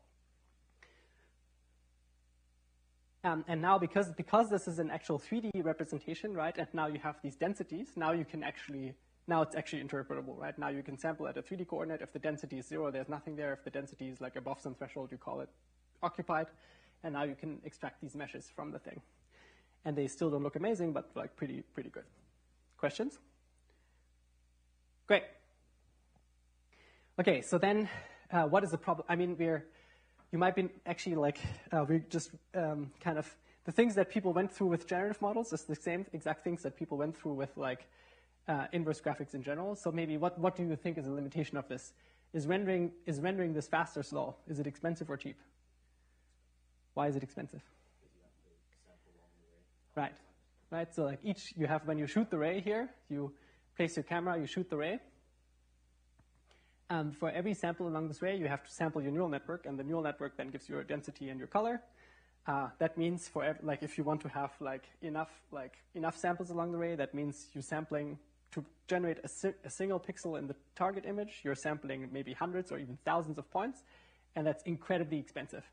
And now because this is an actual 3D representation, right? And now you have these densities. Now it's actually interpretable, right? Now you can sample at a 3D coordinate. If the density is 0, there's nothing there. If the density is like above some threshold, you call it occupied. And now you can extract these meshes from the thing. And they still don't look amazing, but like pretty good. Questions? Great. Okay, so then what is the problem? I mean, you might be actually like, we just kind of, the things that people went through with generative models is the same exact things that people went through with like inverse graphics in general. So maybe what do you think is a limitation of this? Is rendering this fast or slow? Is it expensive or cheap? Why is it expensive? Right. So like when you shoot the ray here, you place your camera, you shoot the ray. For every sample along this ray, you have to sample your neural network, and the neural network then gives you your density and your color. That means if you want to have enough samples along the ray, that means you're sampling to generate a single pixel in the target image. You're sampling maybe hundreds or even thousands of points, and that's incredibly expensive.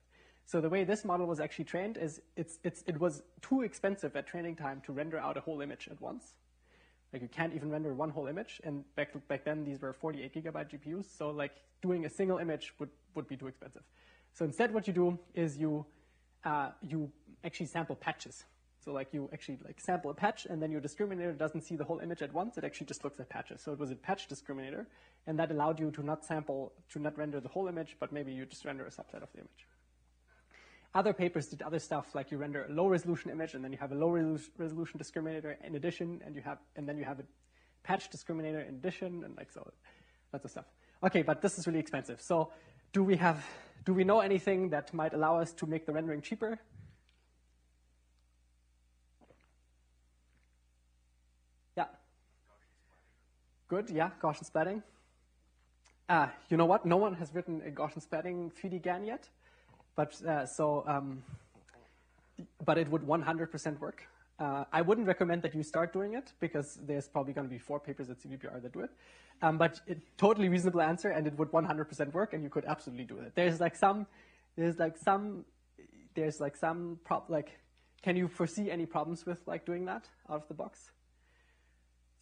So the way this model was actually trained is it was too expensive at training time to render out a whole image at once. Like you can't even render one whole image, and back then these were 48 gigabyte GPUs, so like doing a single image would be too expensive. So instead what you do is you actually sample patches. So like you actually like sample a patch, and then your discriminator doesn't see the whole image at once, it actually just looks at patches. So it was a patch discriminator, and that allowed you to not render the whole image, but maybe you just render a subset of the image. Other papers did other stuff, like you render a low-resolution image, and then you have a low-resolution discriminator in addition, and then you have a patch discriminator in addition, and like so, lots of stuff. Okay, but this is really expensive. So, do we know anything that might allow us to make the rendering cheaper? Yeah. Good. Yeah, Gaussian splatting. You know what? No one has written a Gaussian splatting 3D GAN yet. But it would 100% work. I wouldn't recommend that you start doing it because there's probably going to be 4 papers at CVPR that do it. But totally reasonable answer, and it would 100% work, and you could absolutely do it. Can you foresee any problems with like doing that out of the box?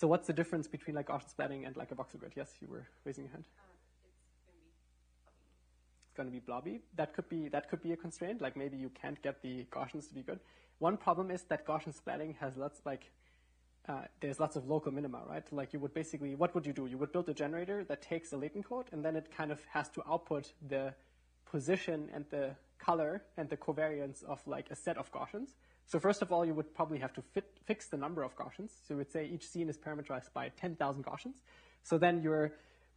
So what's the difference between like Gaussian splatting and like a voxel grid? Yes, you were raising your hand. going to be blobby. That could be a constraint. Like maybe you can't get the Gaussians to be good. One problem is that Gaussian splatting has there's lots of local minima, right? Like you would basically, what would you do? You would build a generator that takes a latent code, and then it kind of has to output the position and the color and the covariance of like a set of Gaussians. So first of all, you would probably have to fix the number of Gaussians. So you would say each scene is parameterized by 10,000 Gaussians. So then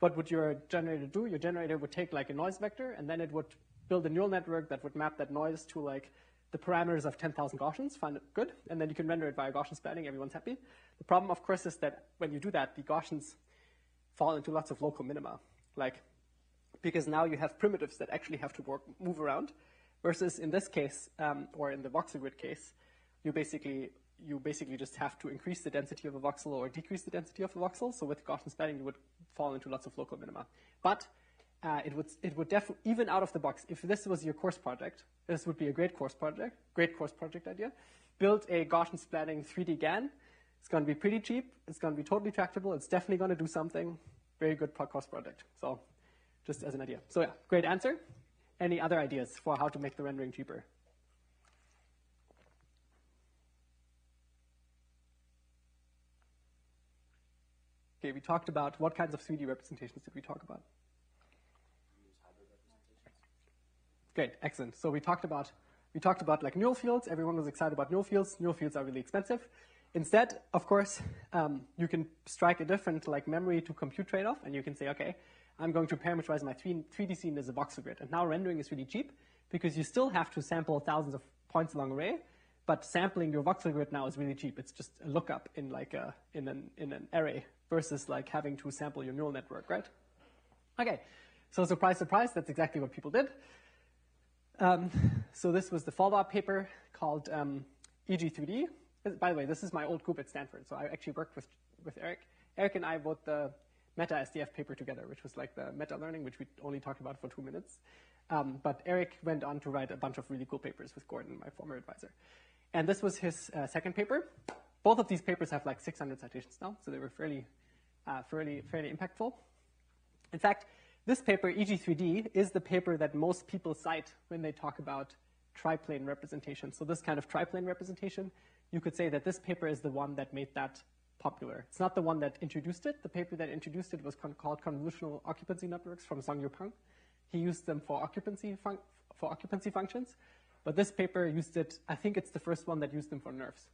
what would your generator do? Your generator would take like a noise vector, and then it would build a neural network that would map that noise to like the parameters of 10,000 Gaussians, find it good, and then you can render it via Gaussian splatting, everyone's happy. The problem, of course, is that when you do that, the Gaussians fall into lots of local minima, because now you have primitives that actually have to move around, versus in this case, or in the voxel grid case, you basically just have to increase the density of a voxel or decrease the density of a voxel. So with Gaussian splatting, you would fall into lots of local minima. But it would definitely, even out of the box, if this was your course project, this would be a great course project idea. Build a Gaussian splatting 3D GAN. It's going to be pretty cheap. It's going to be totally tractable. It's definitely going to do something. Very good course project. So just as an idea. So yeah, great answer. Any other ideas for how to make the rendering cheaper? Okay, we talked about what kinds of 3D representations did we talk about? Great, excellent. So we talked about like neural fields. Everyone was excited about neural fields. Neural fields are really expensive. Instead, of course, you can strike a different like memory to compute trade-off, and you can say, okay, I'm going to parameterize my 3D scene as a voxel grid. And now rendering is really cheap because you still have to sample thousands of points along array, but sampling your voxel grid now is really cheap. It's just a lookup in like in an array versus like having to sample your neural network, right? Okay, so surprise, surprise, that's exactly what people did. So this was the follow-up paper called EG3D. By the way, this is my old group at Stanford. So I actually worked with Eric. Eric and I wrote the Meta SDF paper together, which was like the meta learning, which we only talked about for 2 minutes. But Eric went on to write a bunch of really cool papers with Gordon, my former advisor. And this was his second paper. Both of these papers have like 600 citations now, so they were fairly impactful. In fact, this paper, EG3D, is the paper that most people cite when they talk about triplane representation. So this kind of triplane representation, you could say that this paper is the one that made that popular. It's not the one that introduced it. The paper that introduced it was called Convolutional Occupancy Networks from Song-Yu Pang. He used them for occupancy functions. But this paper used it, I think it's the first one that used them for nerves.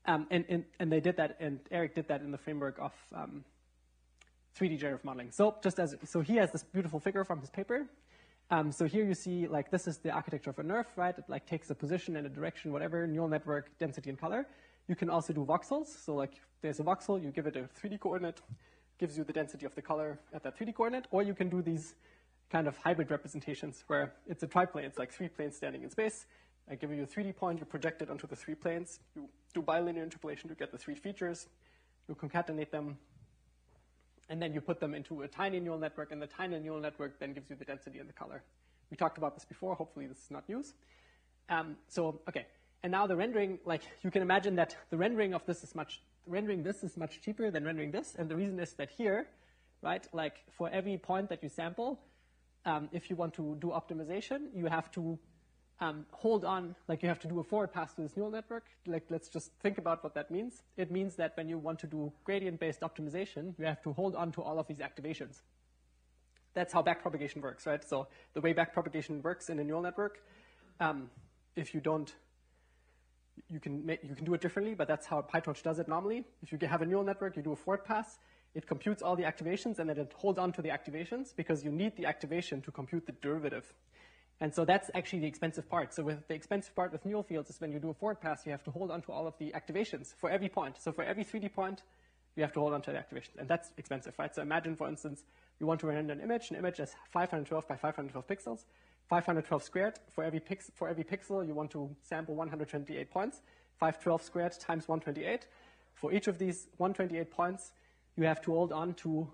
And they did that, and Eric did that in the framework of 3D generative modeling. So he has this beautiful figure from his paper. So here you see, like, this is the architecture of a nerve, right? It like takes a position and a direction, whatever, neural network, density, and color. You can also do voxels. So like, there's a voxel, you give it a 3D coordinate, gives you the density of the color at that 3D coordinate, or you can do these kind of hybrid representations where it's a triplane. It's like 3 planes standing in space. I give you a 3D point, you project it onto the 3 planes, you do bilinear interpolation to get the 3 features, you concatenate them, and then you put them into a tiny neural network, and the tiny neural network then gives you the density and the color. We talked about this before. Hopefully this is not news. Okay. And now the rendering, like, you can imagine that the rendering this is much cheaper than rendering this. And the reason is that here, right, like for every point that you sample, if you want to do optimization, you have to hold on, like you have to do a forward pass to this neural network. Like, let's just think about what that means. It means that when you want to do gradient-based optimization, you have to hold on to all of these activations. That's how backpropagation works, right? So the way backpropagation works in a neural network, if you don't, you can do it differently, but that's how PyTorch does it normally. If you have a neural network, you do a forward pass, it computes all the activations, and then it holds on to the activations because you need the activation to compute the derivative. And so that's actually the expensive part. So with the expensive part with neural fields is when you do a forward pass, you have to hold on to all of the activations for every point. So for every 3D point, you have to hold on to the activation. And that's expensive, right? So imagine, for instance, you want to render an image. An image is 512 by 512 pixels. 512 squared. For every pixel, you want to sample 128 points. 512 squared times 128. For each of these 128 points, you have to hold on to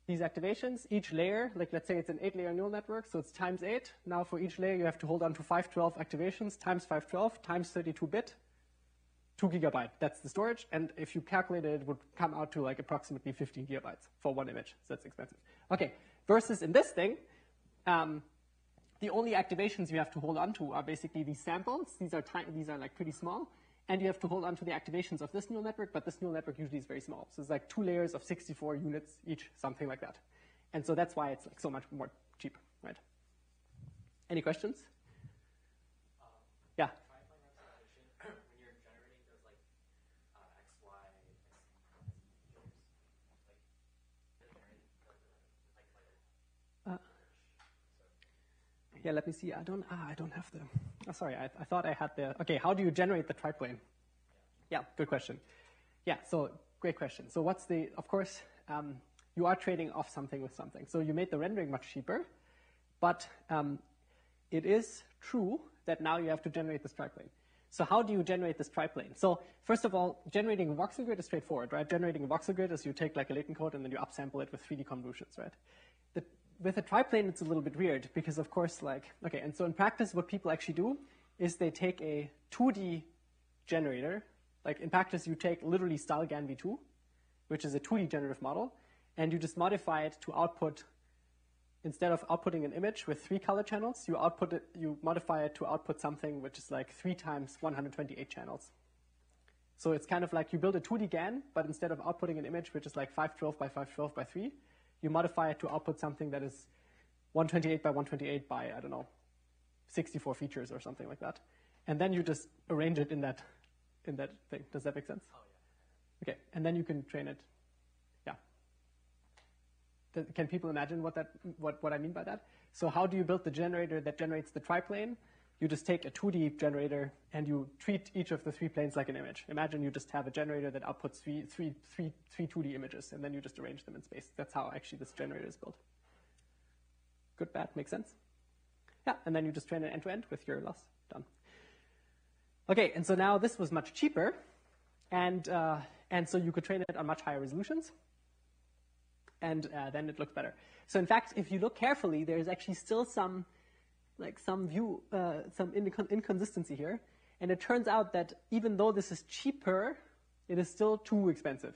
these activations. Each layer, like let's say it's an 8-layer neural network, so it's times 8. Now for each layer, you have to hold on to 512 activations times 512 times 32-bit, 2 gigabyte. That's the storage. And if you calculate it, it would come out to like approximately 15 gigabytes for one image. So that's expensive. Okay, versus in this thing, the only activations you have to hold on to are basically these samples. These are like pretty small. And you have to hold on to the activations of this neural network, but this neural network usually is very small. So it's like 2 layers of 64 units each, something like that. And so that's why it's like so much more cheap, right? Any questions? Yeah. When you're generating those like X, Y, Yeah, let me see. I don't have the. Oh, sorry. I thought I had the. Okay, how do you generate the triplane? Yeah, good question. Yeah, so great question. So what's the? Of course, you are trading off something with something. So you made the rendering much cheaper, but it is true that now you have to generate this triplane. So how do you generate this triplane? So first of all, generating a voxel grid is straightforward, right? Generating a voxel grid is you take like a latent code and then you upsample it with 3D convolutions, right? With a triplane, it's a little bit weird because, of course, okay, and so in practice, what people actually do is they take a 2D generator. Like in practice, you take literally StyleGAN v2, which is a 2D generative model, and you just modify it to output, instead of outputting an image with 3 color channels, you modify it to output something which is like 3 times 128 channels. So it's kind of like you build a 2D GAN, but instead of outputting an image which is like 512 by 512 by 3, you modify it to output something that is 128 by 128 by, I don't know, 64 features or something like that. And then you just arrange it in that thing. Does that make sense? Oh, yeah. Okay, and then you can train it. Yeah. Can people imagine what I mean by that? So how do you build the generator that generates the triplane? You just take a 2D generator and you treat each of the 3 planes like an image. Imagine you just have a generator that outputs three 2D images, and then you just arrange them in space. That's how actually this generator is built. Good, bad, makes sense? Yeah, and then you just train it end-to-end with your loss. Done. Okay, and so now this was much cheaper, and so you could train it on much higher resolutions, and then it looks better. So in fact, if you look carefully, there's actually still some inconsistency here. And it turns out that even though this is cheaper, it is still too expensive.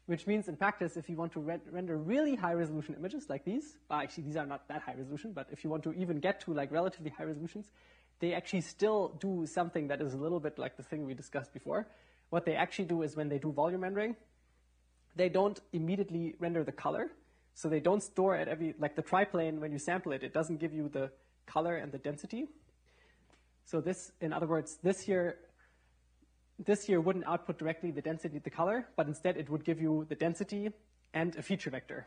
Which means in practice, if you want to render really high resolution images like these, well, actually these are not that high resolution, but if you want to even get to like relatively high resolutions, they actually still do something that is a little bit like the thing we discussed before. What they actually do is when they do volume rendering, they don't immediately render the color. So they don't store at like the triplane, when you sample it, it doesn't give you the color and the density. So this, in other words, this here wouldn't output directly the density, the color, but instead it would give you the density and a feature vector,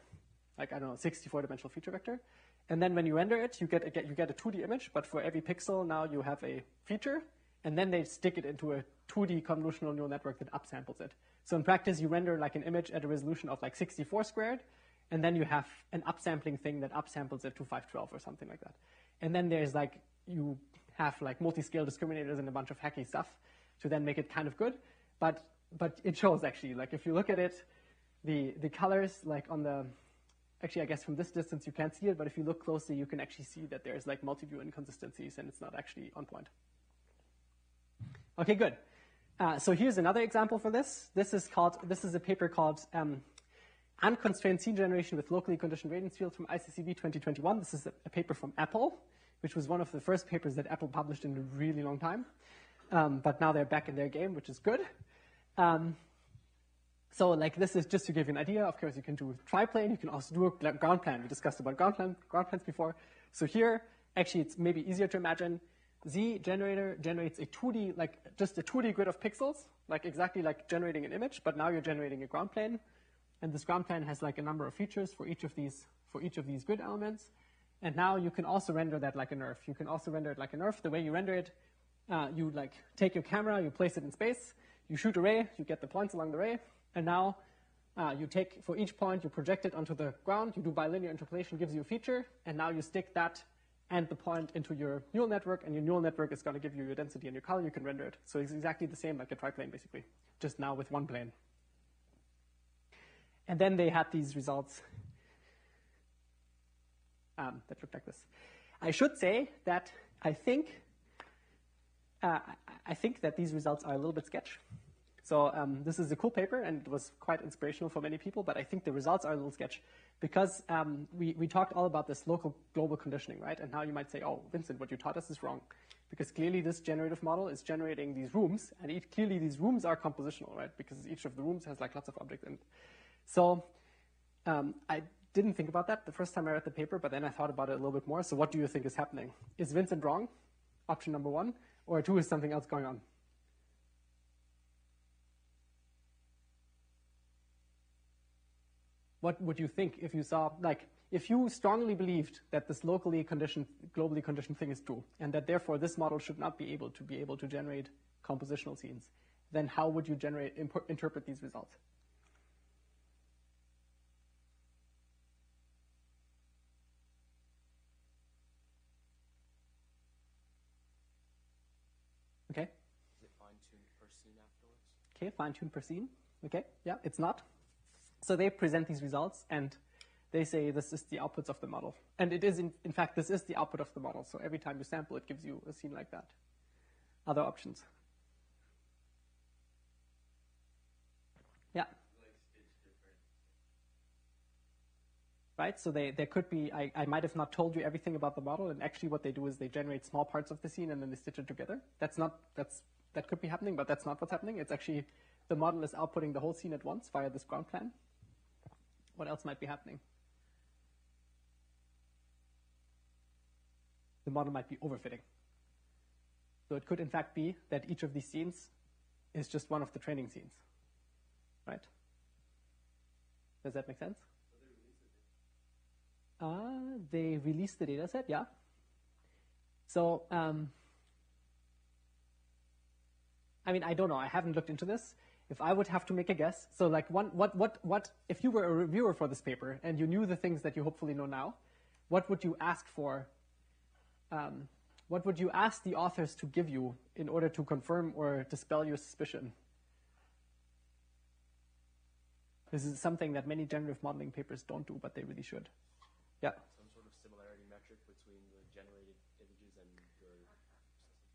like, I don't know, 64-dimensional feature vector. And then when you render it, you get a 2D image, but for every pixel now you have a feature, and then they stick it into a 2D convolutional neural network that upsamples it. So in practice, you render like an image at a resolution of like 64 squared, and then you have an upsampling thing that upsamples it to 512 or something like that. And then there's like, you have like multi-scale discriminators and a bunch of hacky stuff to then make it kind of good. But it shows actually, like if you look at it, the colors like on the, actually I guess from this distance you can't see it, but if you look closely you can actually see that there's like multi-view inconsistencies and it's not actually on point. Okay, good. So here's another example for this. This is a paper called Unconstrained Scene Generation with Locally Conditioned Radiance Fields from ICCB 2021. This is a paper from Apple, which was one of the first papers that Apple published in a really long time. But now they're back in their game, which is good. So like this is just to give you an idea. Of course, you can do triplane. You can also do a ground plan. We discussed about ground plans before. So here, actually, it's maybe easier to imagine. Z generator generates a 2D, like just a 2D grid of pixels, like exactly like generating an image, but now you're generating a ground plane. And this ground plane has like a number of features for each of these grid elements. And now you can also render that like a nerf. You can also render it like a nerf. The way you render it, you like take your camera, you place it in space, you shoot a ray, you get the points along the ray, and now you take, for each point, you project it onto the ground, you do bilinear interpolation, gives you a feature, and now you stick that and the point into your neural network, and your neural network is going to give you your density and your color, you can render it. So it's exactly the same like a triplane, basically, just now with one plane. And then they had these results that looked like this. I should say that I think that these results are a little bit sketch. So this is a cool paper, and it was quite inspirational for many people, but I think the results are a little sketch because we talked all about this local global conditioning, right? And now you might say, oh, Vincent, what you taught us is wrong, because clearly this generative model is generating these rooms, and clearly these rooms are compositional, right? Because each of the rooms has like lots of objects in it. So I didn't think about that the first time I read the paper, but then I thought about it a little bit more. So what do you think is happening? Is Vincent wrong? Option number 1, or 2 is something else going on? What would you think if you saw, like, if you strongly believed that this locally conditioned, globally conditioned thing is true, and that therefore this model should not be able to generate compositional scenes, then how would you interpret these results? Okay. Is it fine-tuned per scene afterwards? Okay, fine-tuned per scene. Okay, yeah, it's not. So they present these results, and they say this is the outputs of the model. And it is, in fact, this is the output of the model. So every time you sample, it gives you a scene like that. Other options? Yeah. Right, so there could be, I might have not told you everything about the model, and actually what they do is they generate small parts of the scene and then they stitch it together. That could be happening, but that's not what's happening. It's actually, the model is outputting the whole scene at once via this ground plan. What else might be happening? The model might be overfitting. So it could in fact be that each of these scenes is just one of the training scenes, right? Does that make sense? They released the data set, yeah. So, I mean, I don't know. I haven't looked into this. If I would have to make a guess, so like what if you were a reviewer for this paper and you knew the things that you hopefully know now, what would you ask for? What would you ask the authors to give you in order to confirm or dispel your suspicion? This is something that many generative modeling papers don't do, but they really should. Yeah. Some sort of similarity metric between the generated images and your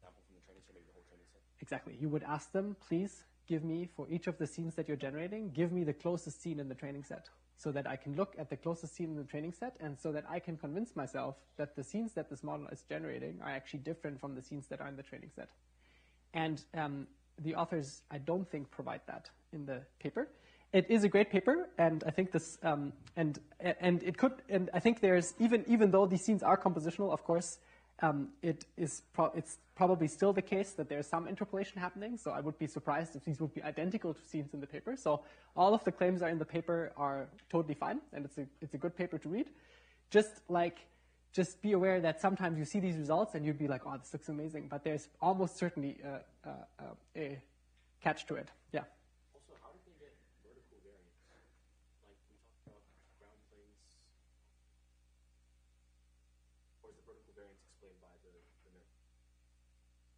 sample from the training set, maybe the whole training set? Exactly. You would ask them, please give me, for each of the scenes that you're generating, give me the closest scene in the training set so that I can look at the closest scene in the training set and so that I can convince myself that the scenes that this model is generating are actually different from the scenes that are in the training set. And the authors, I don't think, provide that in the paper. It is a great paper, and I think this, and I think there's, even though these scenes are compositional, of course, it's probably still the case that there's some interpolation happening, so I would be surprised if these would be identical to scenes in the paper. So all of the claims are in the paper are totally fine, and it's a good paper to read. Just be aware that sometimes you see these results and you'd be like, oh, this looks amazing, but there's almost certainly a catch to it. Yeah. Also, how did they get vertical variance? Like we talked about ground planes, or is the vertical variance explained by the nerve?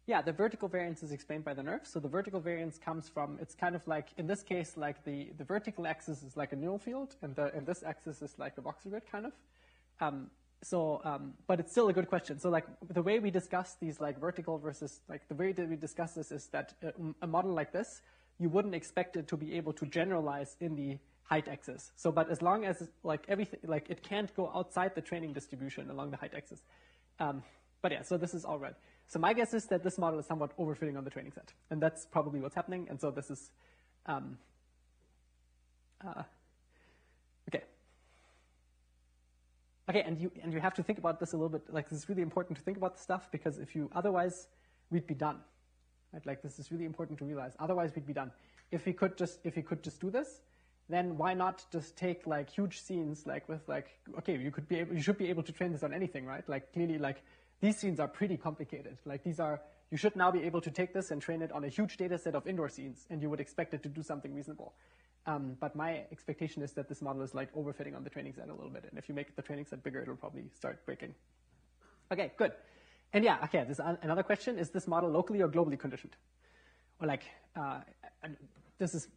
Yeah, the vertical variance is explained by the nerve. So the vertical variance comes from, it's kind of like, in this case, like the vertical axis is like a neural field, and this axis is like a voxel grid, kind of. But it's still a good question. So like the way we discuss these like vertical versus, like the way that we discuss this is that a model like this, you wouldn't expect it to be able to generalize in the height axis. So, but as long as like everything, like it can't go outside the training distribution along the height axis. But yeah, so this is all right. So my guess is that this model is somewhat overfitting on the training set, and that's probably what's happening. And so this is, okay. Okay, and you have to think about this a little bit. Like, this is really important to think about the stuff, because if you, otherwise we'd be done. Right? Like, this is really important to realize. Otherwise we'd be done. If we could just do this, then why not just take like huge scenes, like with like, okay, you should be able to train this on anything, right? Like clearly, like these scenes are pretty complicated. Like you should now be able to take this and train it on a huge data set of indoor scenes, and you would expect it to do something reasonable. But my expectation is that this model is like overfitting on the training set a little bit. And if you make the training set bigger, it'll probably start breaking. Okay, good. And yeah, okay, this another question. Is this model locally or globally conditioned? Or like, this is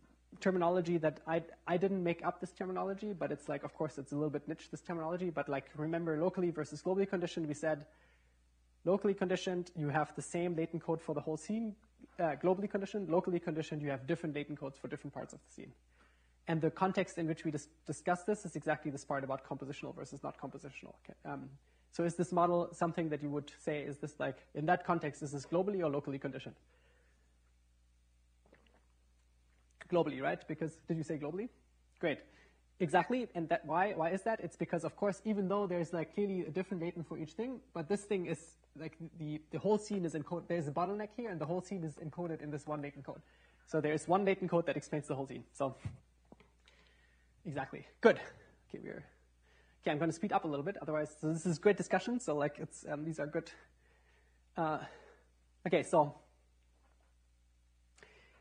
terminology that I didn't make up this terminology, but it's like, of course, it's a little bit niche, this terminology. But like, remember locally versus globally conditioned, we said locally conditioned, you have the same latent code for the whole scene. globally conditioned. Locally conditioned, you have different latent codes for different parts of the scene. And the context in which we discuss this is exactly this part about compositional versus not compositional. Okay? So is this model something that you would say, is this like, in that context, is this globally or locally conditioned? Globally, right? Because, did you say globally? Great. Exactly, and that why is that? It's because, of course, even though there's like clearly a different latent for each thing, but this thing is like the whole scene is encoded. There's a bottleneck here, and the whole scene is encoded in this one latent code. So there's one latent code that explains the whole scene. So exactly, good. Okay, I'm going to speed up a little bit. Otherwise, so this is great discussion. So like it's these are good. Okay, so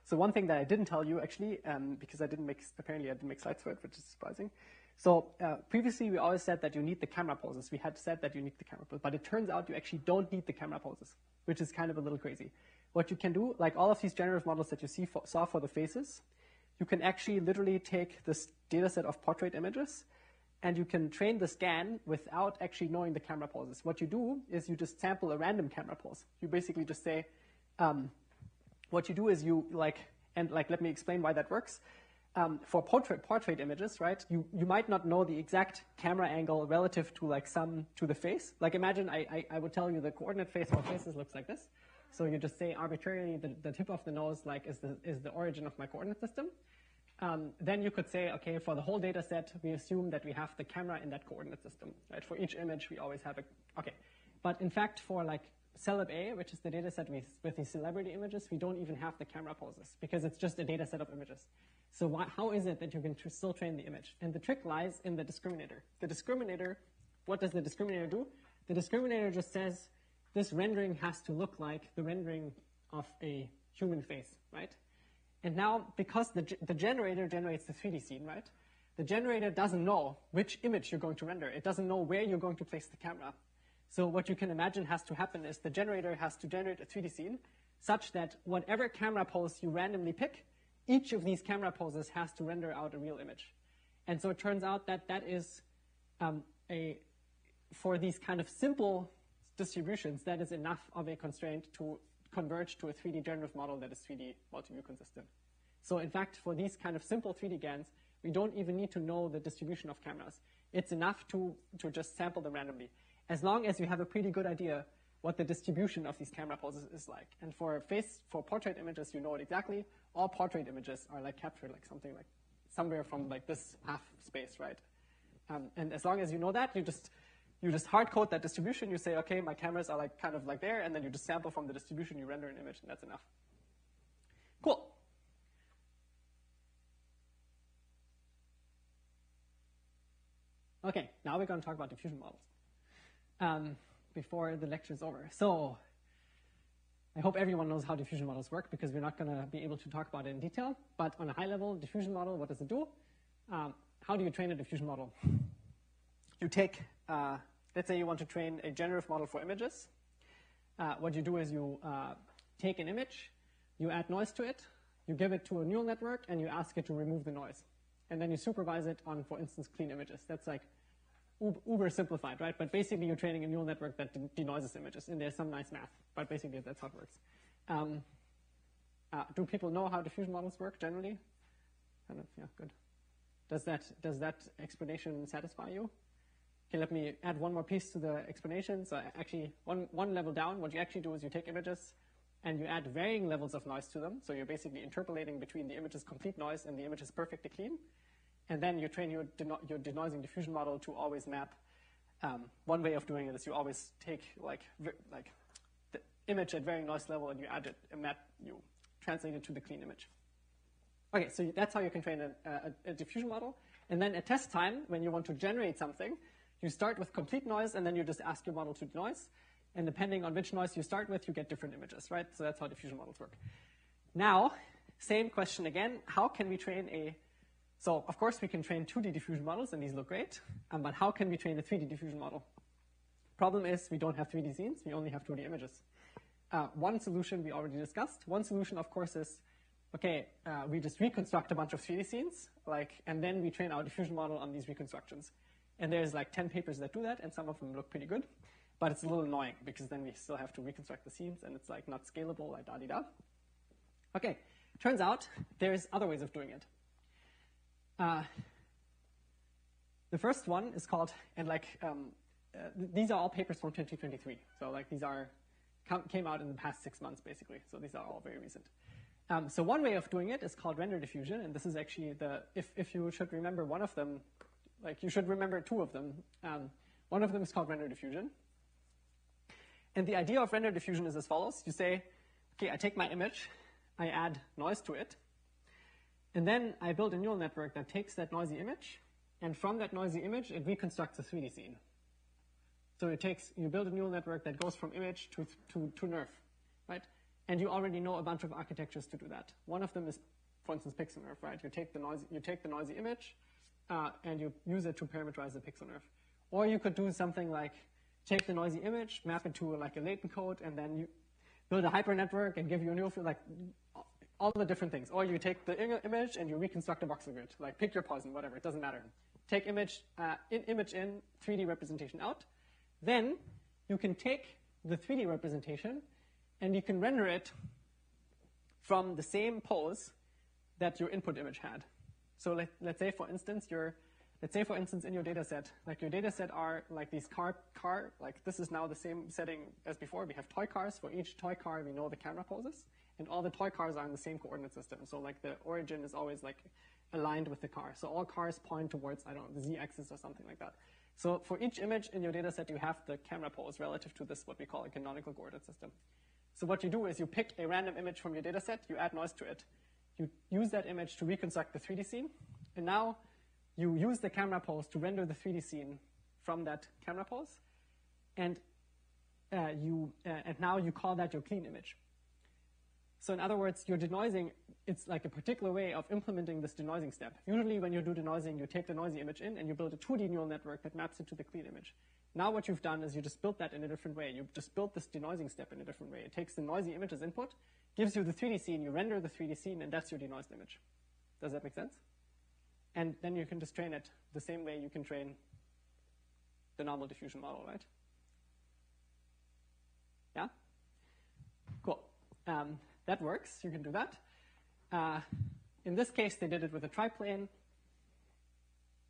one thing that I didn't tell you actually, because apparently I didn't make slides for it, which is surprising. So previously we always said that you need the camera poses. We had said that you need the camera poses, but it turns out you actually don't need the camera poses, which is kind of a little crazy. What you can do, like all of these generative models that you saw for the faces, you can actually literally take this data set of portrait images and you can train the scan without actually knowing the camera poses. What you do is you just sample a random camera pose. You basically just say, what you do is let me explain why that works. For portrait images, right, you might not know the exact camera angle relative to to the face. Like imagine I would tell you the coordinate face for faces looks like this. So you just say arbitrarily the tip of the nose is the origin of my coordinate system. Then you could say, okay, for the whole data set, we assume that we have the camera in that coordinate system, right? For each image, we always have okay. But in fact, for like Celeb A, which is the data set with the celebrity images, we don't even have the camera poses because it's just a data set of images. So how is it that you can still train the image? And the trick lies in the discriminator. The discriminator, what does the discriminator do? The discriminator just says, this rendering has to look like the rendering of a human face, right? And now, because the generator generates the 3D scene, right? The generator doesn't know which image you're going to render. It doesn't know where you're going to place the camera. So what you can imagine has to happen is the generator has to generate a 3D scene such that whatever camera pose you randomly pick, each of these camera poses has to render out a real image. And so it turns out that that is for these kind of simple distributions, that is enough of a constraint to converge to a 3D generative model that is 3D multi-view consistent. So in fact, for these kind of simple 3D GANs, we don't even need to know the distribution of cameras. It's enough to just sample them randomly, as long as you have a pretty good idea what the distribution of these camera poses is like. And for portrait images, you know it exactly. All portrait images are like captured like something like somewhere from like this half space, right? And as long as you know that, you just hard code that distribution. You say, okay, my cameras are like kind of like there, and then you just sample from the distribution, you render an image, and that's enough. Cool. Okay, now we're going to talk about diffusion models before the lecture is over. So I hope everyone knows how diffusion models work because we're not going to be able to talk about it in detail. But on a high level, diffusion model, what does it do? How do you train a diffusion model? You take, let's say you want to train a generative model for images. What you do is you take an image, you add noise to it, you give it to a neural network, and you ask it to remove the noise. And then you supervise it on, for instance, clean images. That's like uber simplified, right? But basically, you're training a neural network that denoises images, and there's some nice math. But basically, that's how it works. Do people know how diffusion models work generally? Kind of, yeah, good. Does that explanation satisfy you? Okay, let me add one more piece to the explanation. So actually, one level down, what you actually do is you take images and you add varying levels of noise to them. So you're basically interpolating between the image's complete noise and the image's perfectly clean. And then you train your denoising diffusion model to always map. One way of doing it is you always take like the image at varying noise level and you add it, you translate it to the clean image. Okay, so that's how you can train a diffusion model. And then at test time, when you want to generate something, you start with complete noise, and then you just ask your model to denoise. And depending on which noise you start with, you get different images, right? So that's how diffusion models work. Now, same question again. How can we train so of course we can train 2D diffusion models, and these look great. But how can we train a 3D diffusion model? Problem is we don't have 3D scenes. We only have 2D images. One solution we already discussed. One solution, of course, is okay, we just reconstruct a bunch of 3D scenes, and then we train our diffusion model on these reconstructions. And there's like 10 papers that do that, and some of them look pretty good. But it's a little annoying, because then we still have to reconstruct the scenes, and it's like not scalable, like da-di-da. Okay, turns out there's other ways of doing it. The first one is called, and these are all papers from 2023. So these came out in the past 6 months, basically. So these are all very recent. So one way of doing it is called render diffusion, and this is actually if you should remember one of them, you should remember 2 of them. One of them is called render diffusion. And the idea of render diffusion is as follows. You say, okay, I take my image, I add noise to it, and then I build a neural network that takes that noisy image, and from that noisy image, it reconstructs a 3D scene. So you build a neural network that goes from image to nerve, right? And you already know a bunch of architectures to do that. One of them is, for instance, pixel nerve, right? You take the noisy image, and you use it to parameterize the pixel nerve. Or you could do something like take the noisy image, map it to a latent code, and then you build a hyper network and give you a neural field, all the different things. Or you take the image and you reconstruct a voxel grid, pick your poison, whatever, it doesn't matter. Take image in, 3D representation out. Then you can take the 3D representation and you can render it from the same pose that your input image had. So let's say, for instance, in your data set, your data set are these car, this is now the same setting as before. We have toy cars. For each toy car, we know the camera poses, and all the toy cars are in the same coordinate system. So the origin is always aligned with the car. So all cars point towards, I don't know, the z-axis or something like that. So for each image in your data set, you have the camera pose relative to this, what we call a canonical coordinate system. So what you do is you pick a random image from your data set, you add noise to it. You use that image to reconstruct the 3D scene, and now you use the camera pose to render the 3D scene from that camera pose, and now you call that your clean image. So in other words, your denoising, it's a particular way of implementing this denoising step. Usually when you do denoising, you take the noisy image in and you build a 2D neural network that maps it to the clean image. Now what you've done is you just built that in a different way. You just built this denoising step in a different way. It takes the noisy image as input, gives you the 3D scene, you render the 3D scene, and that's your denoised image. Does that make sense? And then you can just train it the same way you can train the normal diffusion model, right? Yeah? Cool. That works. You can do that. In this case, they did it with a triplane.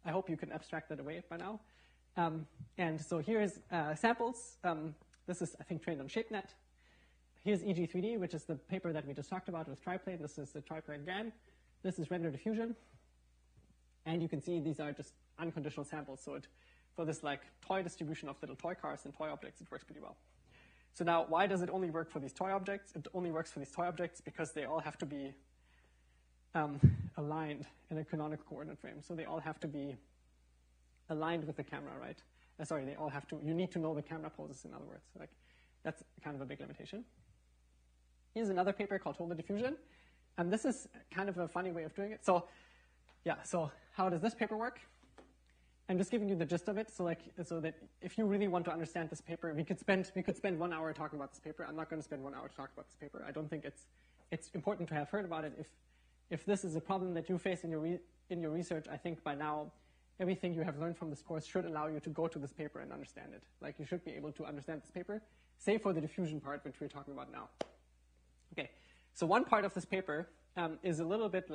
I hope you can abstract that away by now. And so here's samples. This is, I think, trained on ShapeNet. Here's EG3D, which is the paper that we just talked about with triplane. This is the triplane GAN. This is render diffusion. And you can see these are just unconditional samples. So for this toy distribution of little toy cars and toy objects, it works pretty well. So now, why does it only work for these toy objects? It only works for these toy objects because they all have to be aligned in a canonical coordinate frame. So they all have to be aligned with the camera, right? Sorry, they all have to, you need to know the camera poses, in other words. That's kind of a big limitation. Here's another paper called Total Diffusion. And this is kind of a funny way of doing it. So yeah, so how does this paper work? I'm just giving you the gist of it, so that if you really want to understand this paper, we could spend 1 hour talking about this paper. I'm not going to spend 1 hour to talk about this paper. I don't think it's important to have heard about it. If this is a problem that you face in your research, I think by now everything you have learned from this course should allow you to go to this paper and understand it. You should be able to understand this paper, save for the diffusion part, which we're talking about now. Okay, so one part of this paper is a little bit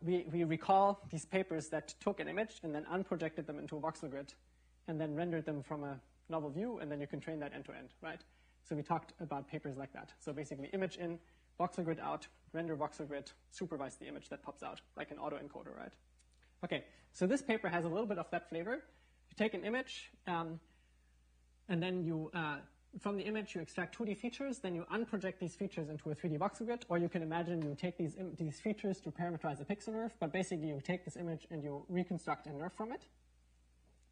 we recall these papers that took an image and then unprojected them into a voxel grid and then rendered them from a novel view, and then you can train that end to end, right? So we talked about papers like that. So basically image in, voxel grid out, render voxel grid, supervise the image that pops out, like an autoencoder, right? Okay, so this paper has a little bit of that flavor. You take an image, and then you, from the image, you extract 2D features, then you unproject these features into a 3D voxel grid, or you can imagine you take these features to parameterize a pixel nerve, but basically you take this image and you reconstruct a nerve from it.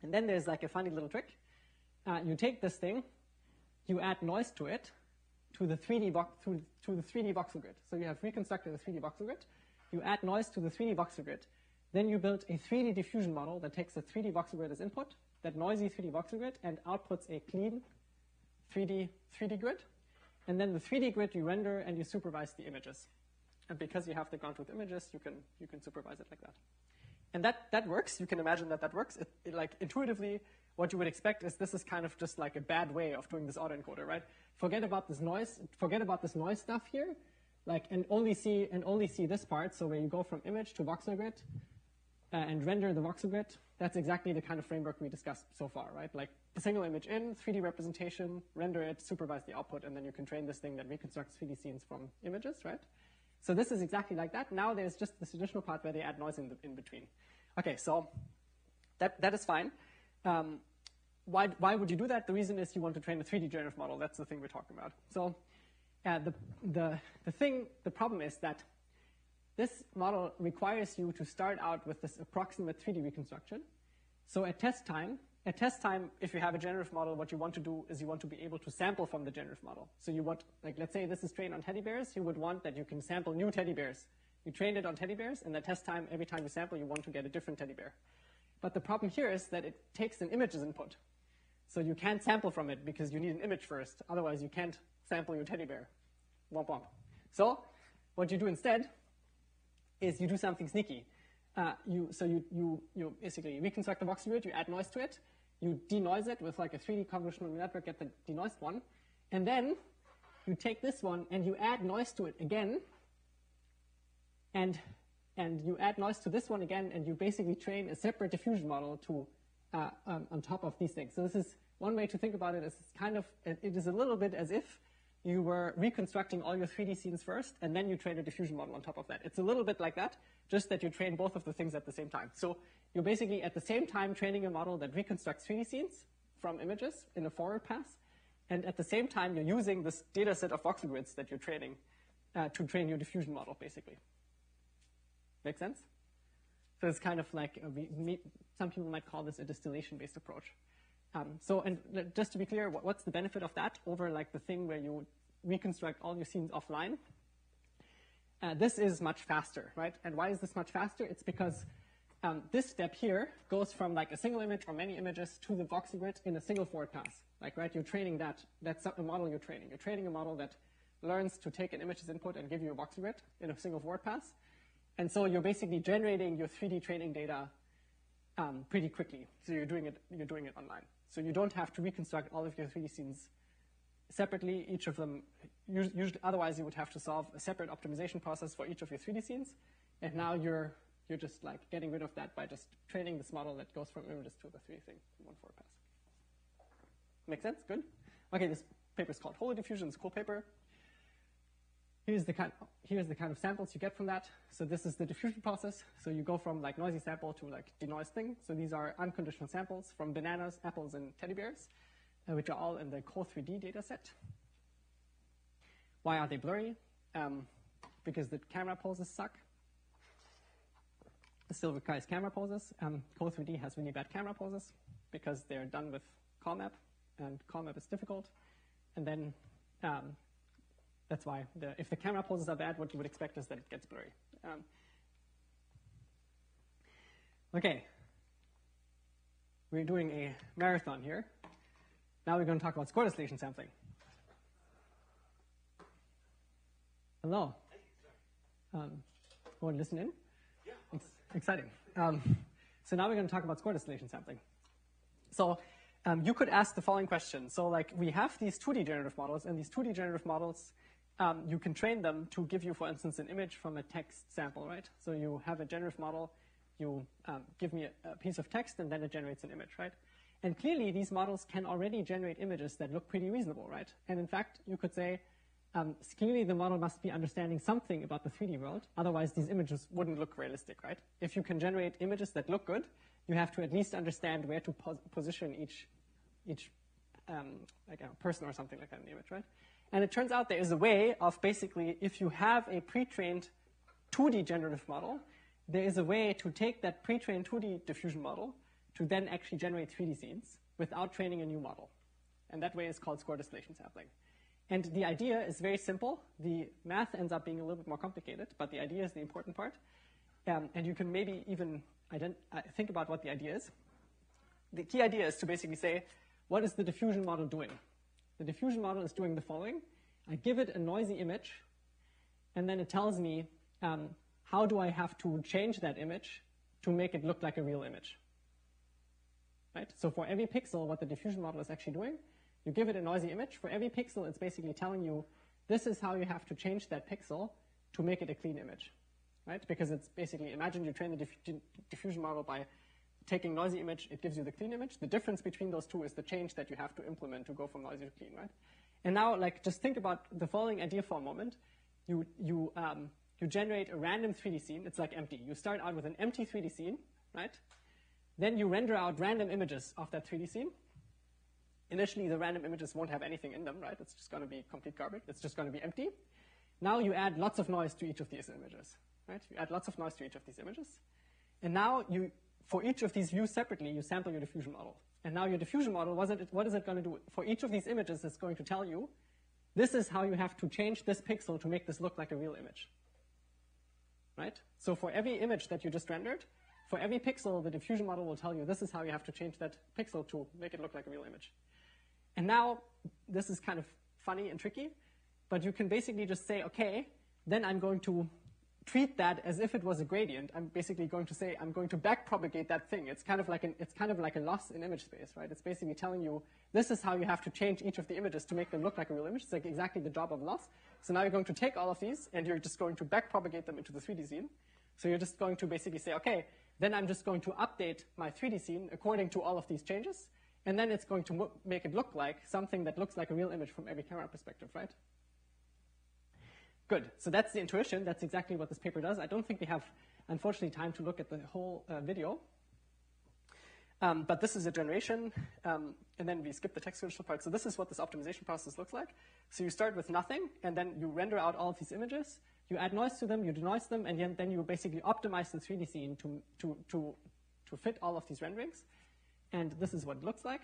And then there's a funny little trick. You take this thing, you add noise to it, to the 3D voxel grid. So you have reconstructed a 3D voxel grid, you add noise to the 3D voxel grid, then you build a 3D diffusion model that takes the 3D voxel grid as input, that noisy 3D voxel grid, and outputs a clean 3D grid. And then the 3D grid you render and you supervise the images. And because you have the ground truth images, you can supervise it like that. And that works. You can imagine that works. Intuitively, what you would expect is this is kind of just a bad way of doing this autoencoder, right? Forget about this noise stuff here. like, and only see this part. So where you go from image to voxel grid and render the voxel grid, that's exactly the kind of framework we discussed so far, right? Like a single image in, 3D representation, render it, supervise the output, and then you can train this thing that reconstructs 3D scenes from images, right? So this is exactly like that. Now there's just this additional part where they add noise in between. Okay, so that is fine. Why would you do that? The reason is you want to train a 3D generative model. That's the thing we're talking about. So the problem is that this model requires you to start out with this approximate 3D reconstruction. So at test time, if you have a generative model, what you want to do is you want to be able to sample from the generative model. So you want, like, let's say this is trained on teddy bears, you would want that you can sample new teddy bears. You trained it on teddy bears, and at test time, every time you sample, you want to get a different teddy bear. But the problem here is that it takes an image as input. So you can't sample from it because you need an image first. Otherwise, you can't sample your teddy bear. Womp womp. So what you do instead is you do something sneaky. You basically reconstruct the voxel grid, you add noise to it, you denoise it with like a 3D convolutional network, get the denoised one, and then you take this one and you add noise to it again, and you add noise to this one again, and you basically train a separate diffusion model to on top of these things. So this is one way to think about it. Is it is a little bit as if you were reconstructing all your 3D scenes first, and then you train a diffusion model on top of that. It's a little bit like that, just that you train both of the things at the same time. So you're basically at the same time training a model that reconstructs 3D scenes from images in a forward pass, and at the same time you're using this data set of voxel grids that you're training to train your diffusion model, basically. Make sense? So it's kind of like, some people might call this a distillation-based approach. And just to be clear, what's the benefit of that over like the thing where you reconstruct all your scenes offline? This is much faster, right? And why is this much faster? It's because this step here goes from like a single image or many images to the voxel grid in a single forward pass. Like, right, you're training that's a model you're training. You're training a model that learns to take an image as input and give you a voxel grid in a single forward pass. And so you're basically generating your 3D training data pretty quickly. So you're doing it online. So you don't have to reconstruct all of your 3D scenes separately. Each of them, usually, otherwise you would have to solve a separate optimization process for each of your 3D scenes. And now you're just like getting rid of that by just training this model that goes from images to the 3D thing in one forward pass. Make sense? Good? Okay, this paper is called Holy Diffusion. It's a cool paper. Here's the kind of samples you get from that. So this is the diffusion process. So you go from like noisy sample to like denoised thing. So these are unconditional samples from bananas, apples, and teddy bears, which are all in the Core3D data set. Why are they blurry? Because the camera poses suck. It still requires camera poses. Core3D has really bad camera poses because they're done with CallMap, and CallMap is difficult. And then that's why if the camera poses are bad, what you would expect is that it gets blurry. Okay, we're doing a marathon here. Now we're going to talk about score distillation sampling. Hello. Want to listen in? Yeah. It's exciting. So now we're going to talk about score distillation sampling. So you could ask the following question. So like we have these 2D generative models, and these 2D generative models, you can train them to give you, for instance, an image from a text sample, right? So you have a generative model, you give me a piece of text, and then it generates an image, right? And clearly, these models can already generate images that look pretty reasonable, right? And in fact, you could say, clearly the model must be understanding something about the 3D world. Otherwise, these images wouldn't look realistic, right? If you can generate images that look good, you have to at least understand where to position each like a person or something like that in the image, right? And it turns out there is a way of basically, if you have a pre-trained 2D generative model, there is a way to take that pre-trained 2D diffusion model to then actually generate 3D scenes without training a new model. And that way is called score distillation sampling. And the idea is very simple. The math ends up being a little bit more complicated, but the idea is the important part. And you can maybe even think about what the idea is. The key idea is to basically say, what is the diffusion model doing? The diffusion model is doing the following. I give it a noisy image, and then it tells me how do I have to change that image to make it look like a real image. Right? So for every pixel, what the diffusion model is actually doing, you give it a noisy image. For every pixel, it's basically telling you, this is how you have to change that pixel to make it a clean image, right? Because it's basically, imagine you train the diffusion model by taking noisy image, it gives you the clean image. The difference between those two is the change that you have to implement to go from noisy to clean, right? And now, like, just think about the following idea for a moment. You generate a random 3D scene. It's like empty. You start out with an empty 3D scene, right? Then you render out random images of that 3D scene. Initially, the random images won't have anything in them, right? It's just going to be complete garbage. It's just going to be empty. Now you add lots of noise to each of these images, right? You add lots of noise to each of these images. And now for each of these views separately, you sample your diffusion model. And now your diffusion model, what is it going to do? For each of these images, it's going to tell you, this is how you have to change this pixel to make this look like a real image, right? So for every image that you just rendered, for every pixel, the diffusion model will tell you, this is how you have to change that pixel to make it look like a real image. And now, this is kind of funny and tricky, but you can basically just say, okay, then I'm going to treat that as if it was a gradient. I'm basically going to say, I'm going to backpropagate that thing. It's kind of like a loss in image space, right? It's basically telling you, this is how you have to change each of the images to make them look like a real image. It's like exactly the job of loss. So now you're going to take all of these, and you're just going to backpropagate them into the 3D scene. So you're just going to basically say, okay, then I'm just going to update my 3D scene according to all of these changes. And then it's going to make it look like something that looks like a real image from every camera perspective, right? Good. So that's the intuition. That's exactly what this paper does. I don't think we have, unfortunately, time to look at the whole video. But this is a generation, and then we skip the text conditional part. So this is what this optimization process looks like. So you start with nothing, and then you render out all of these images. You add noise to them, you denoise them, and then you basically optimize the 3D scene to fit all of these renderings. And this is what it looks like.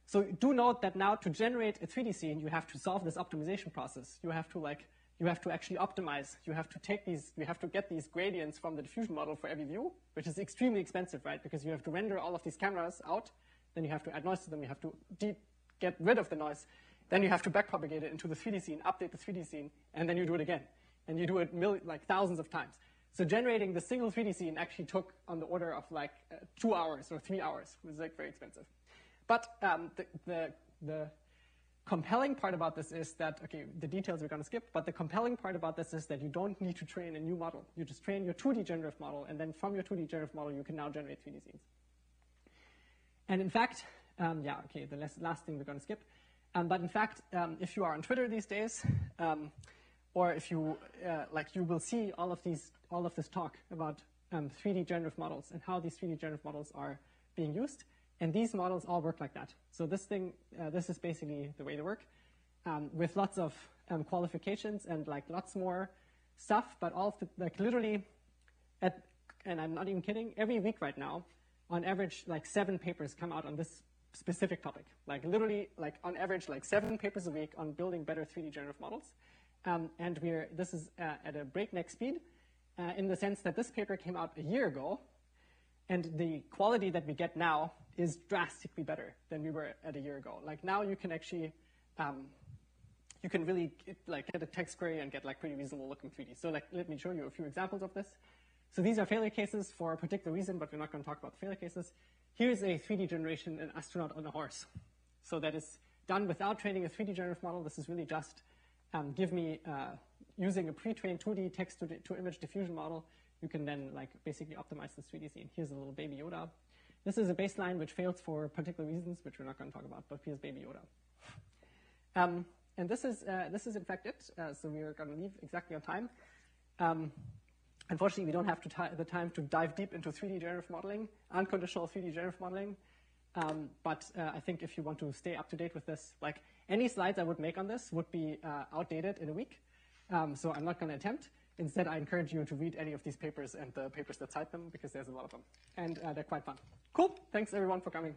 So do note that now to generate a 3D scene, you have to solve this optimization process. You have to actually optimize. You have to get these gradients from the diffusion model for every view, which is extremely expensive, right? Because you have to render all of these cameras out, then you have to add noise to them, you have to get rid of the noise, then you have to backpropagate it into the 3D scene, update the 3D scene, and then you do it again. And you do it thousands of times. So generating the single 3D scene actually took on the order of 2 hours or 3 hours. It was very expensive. But the compelling part about this is that, okay, the details we're going to skip, but the compelling part about this is that you don't need to train a new model. You just train your 2D generative model, and then from your 2D generative model, you can now generate 3D scenes. And in fact, the last thing we're going to skip. But in fact, if you are on Twitter these days, or if you you will see all of this talk about 3D generative models and how these 3D generative models are being used. And these models all work like that. So this is basically the way they work, with lots of qualifications and lots more stuff. But all of the, literally, and I'm not even kidding, every week right now, on average, 7 papers come out on this specific topic. Literally, on average, 7 papers a week on building better 3D generative models. And this is at a breakneck speed, in the sense that this paper came out a year ago, and the quality that we get now is drastically better than we were at a year ago. Now you can actually, you can really get a text query and get pretty reasonable looking 3D. So let me show you a few examples of this. So these are failure cases for a particular reason, but we're not going to talk about the failure cases. Here's a 3D generation, an astronaut on a horse. So that is done without training a 3D generative model. This is really just give me, using a pre-trained 2D text-to-image diffusion model, you can then basically optimize this 3D scene. Here's a little baby Yoda. This is a baseline which fails for particular reasons, which we're not going to talk about, but here's baby Yoda. And this is in fact it. So we're going to leave exactly on time. Unfortunately, we don't have the time to dive deep into 3D generative modeling, unconditional 3D generative modeling. But I think if you want to stay up to date with this, any slides I would make on this would be outdated in a week. So I'm not going to attempt. Instead, I encourage you to read any of these papers and the papers that cite them, because there's a lot of them. And they're quite fun. Cool. Thanks, everyone, for coming.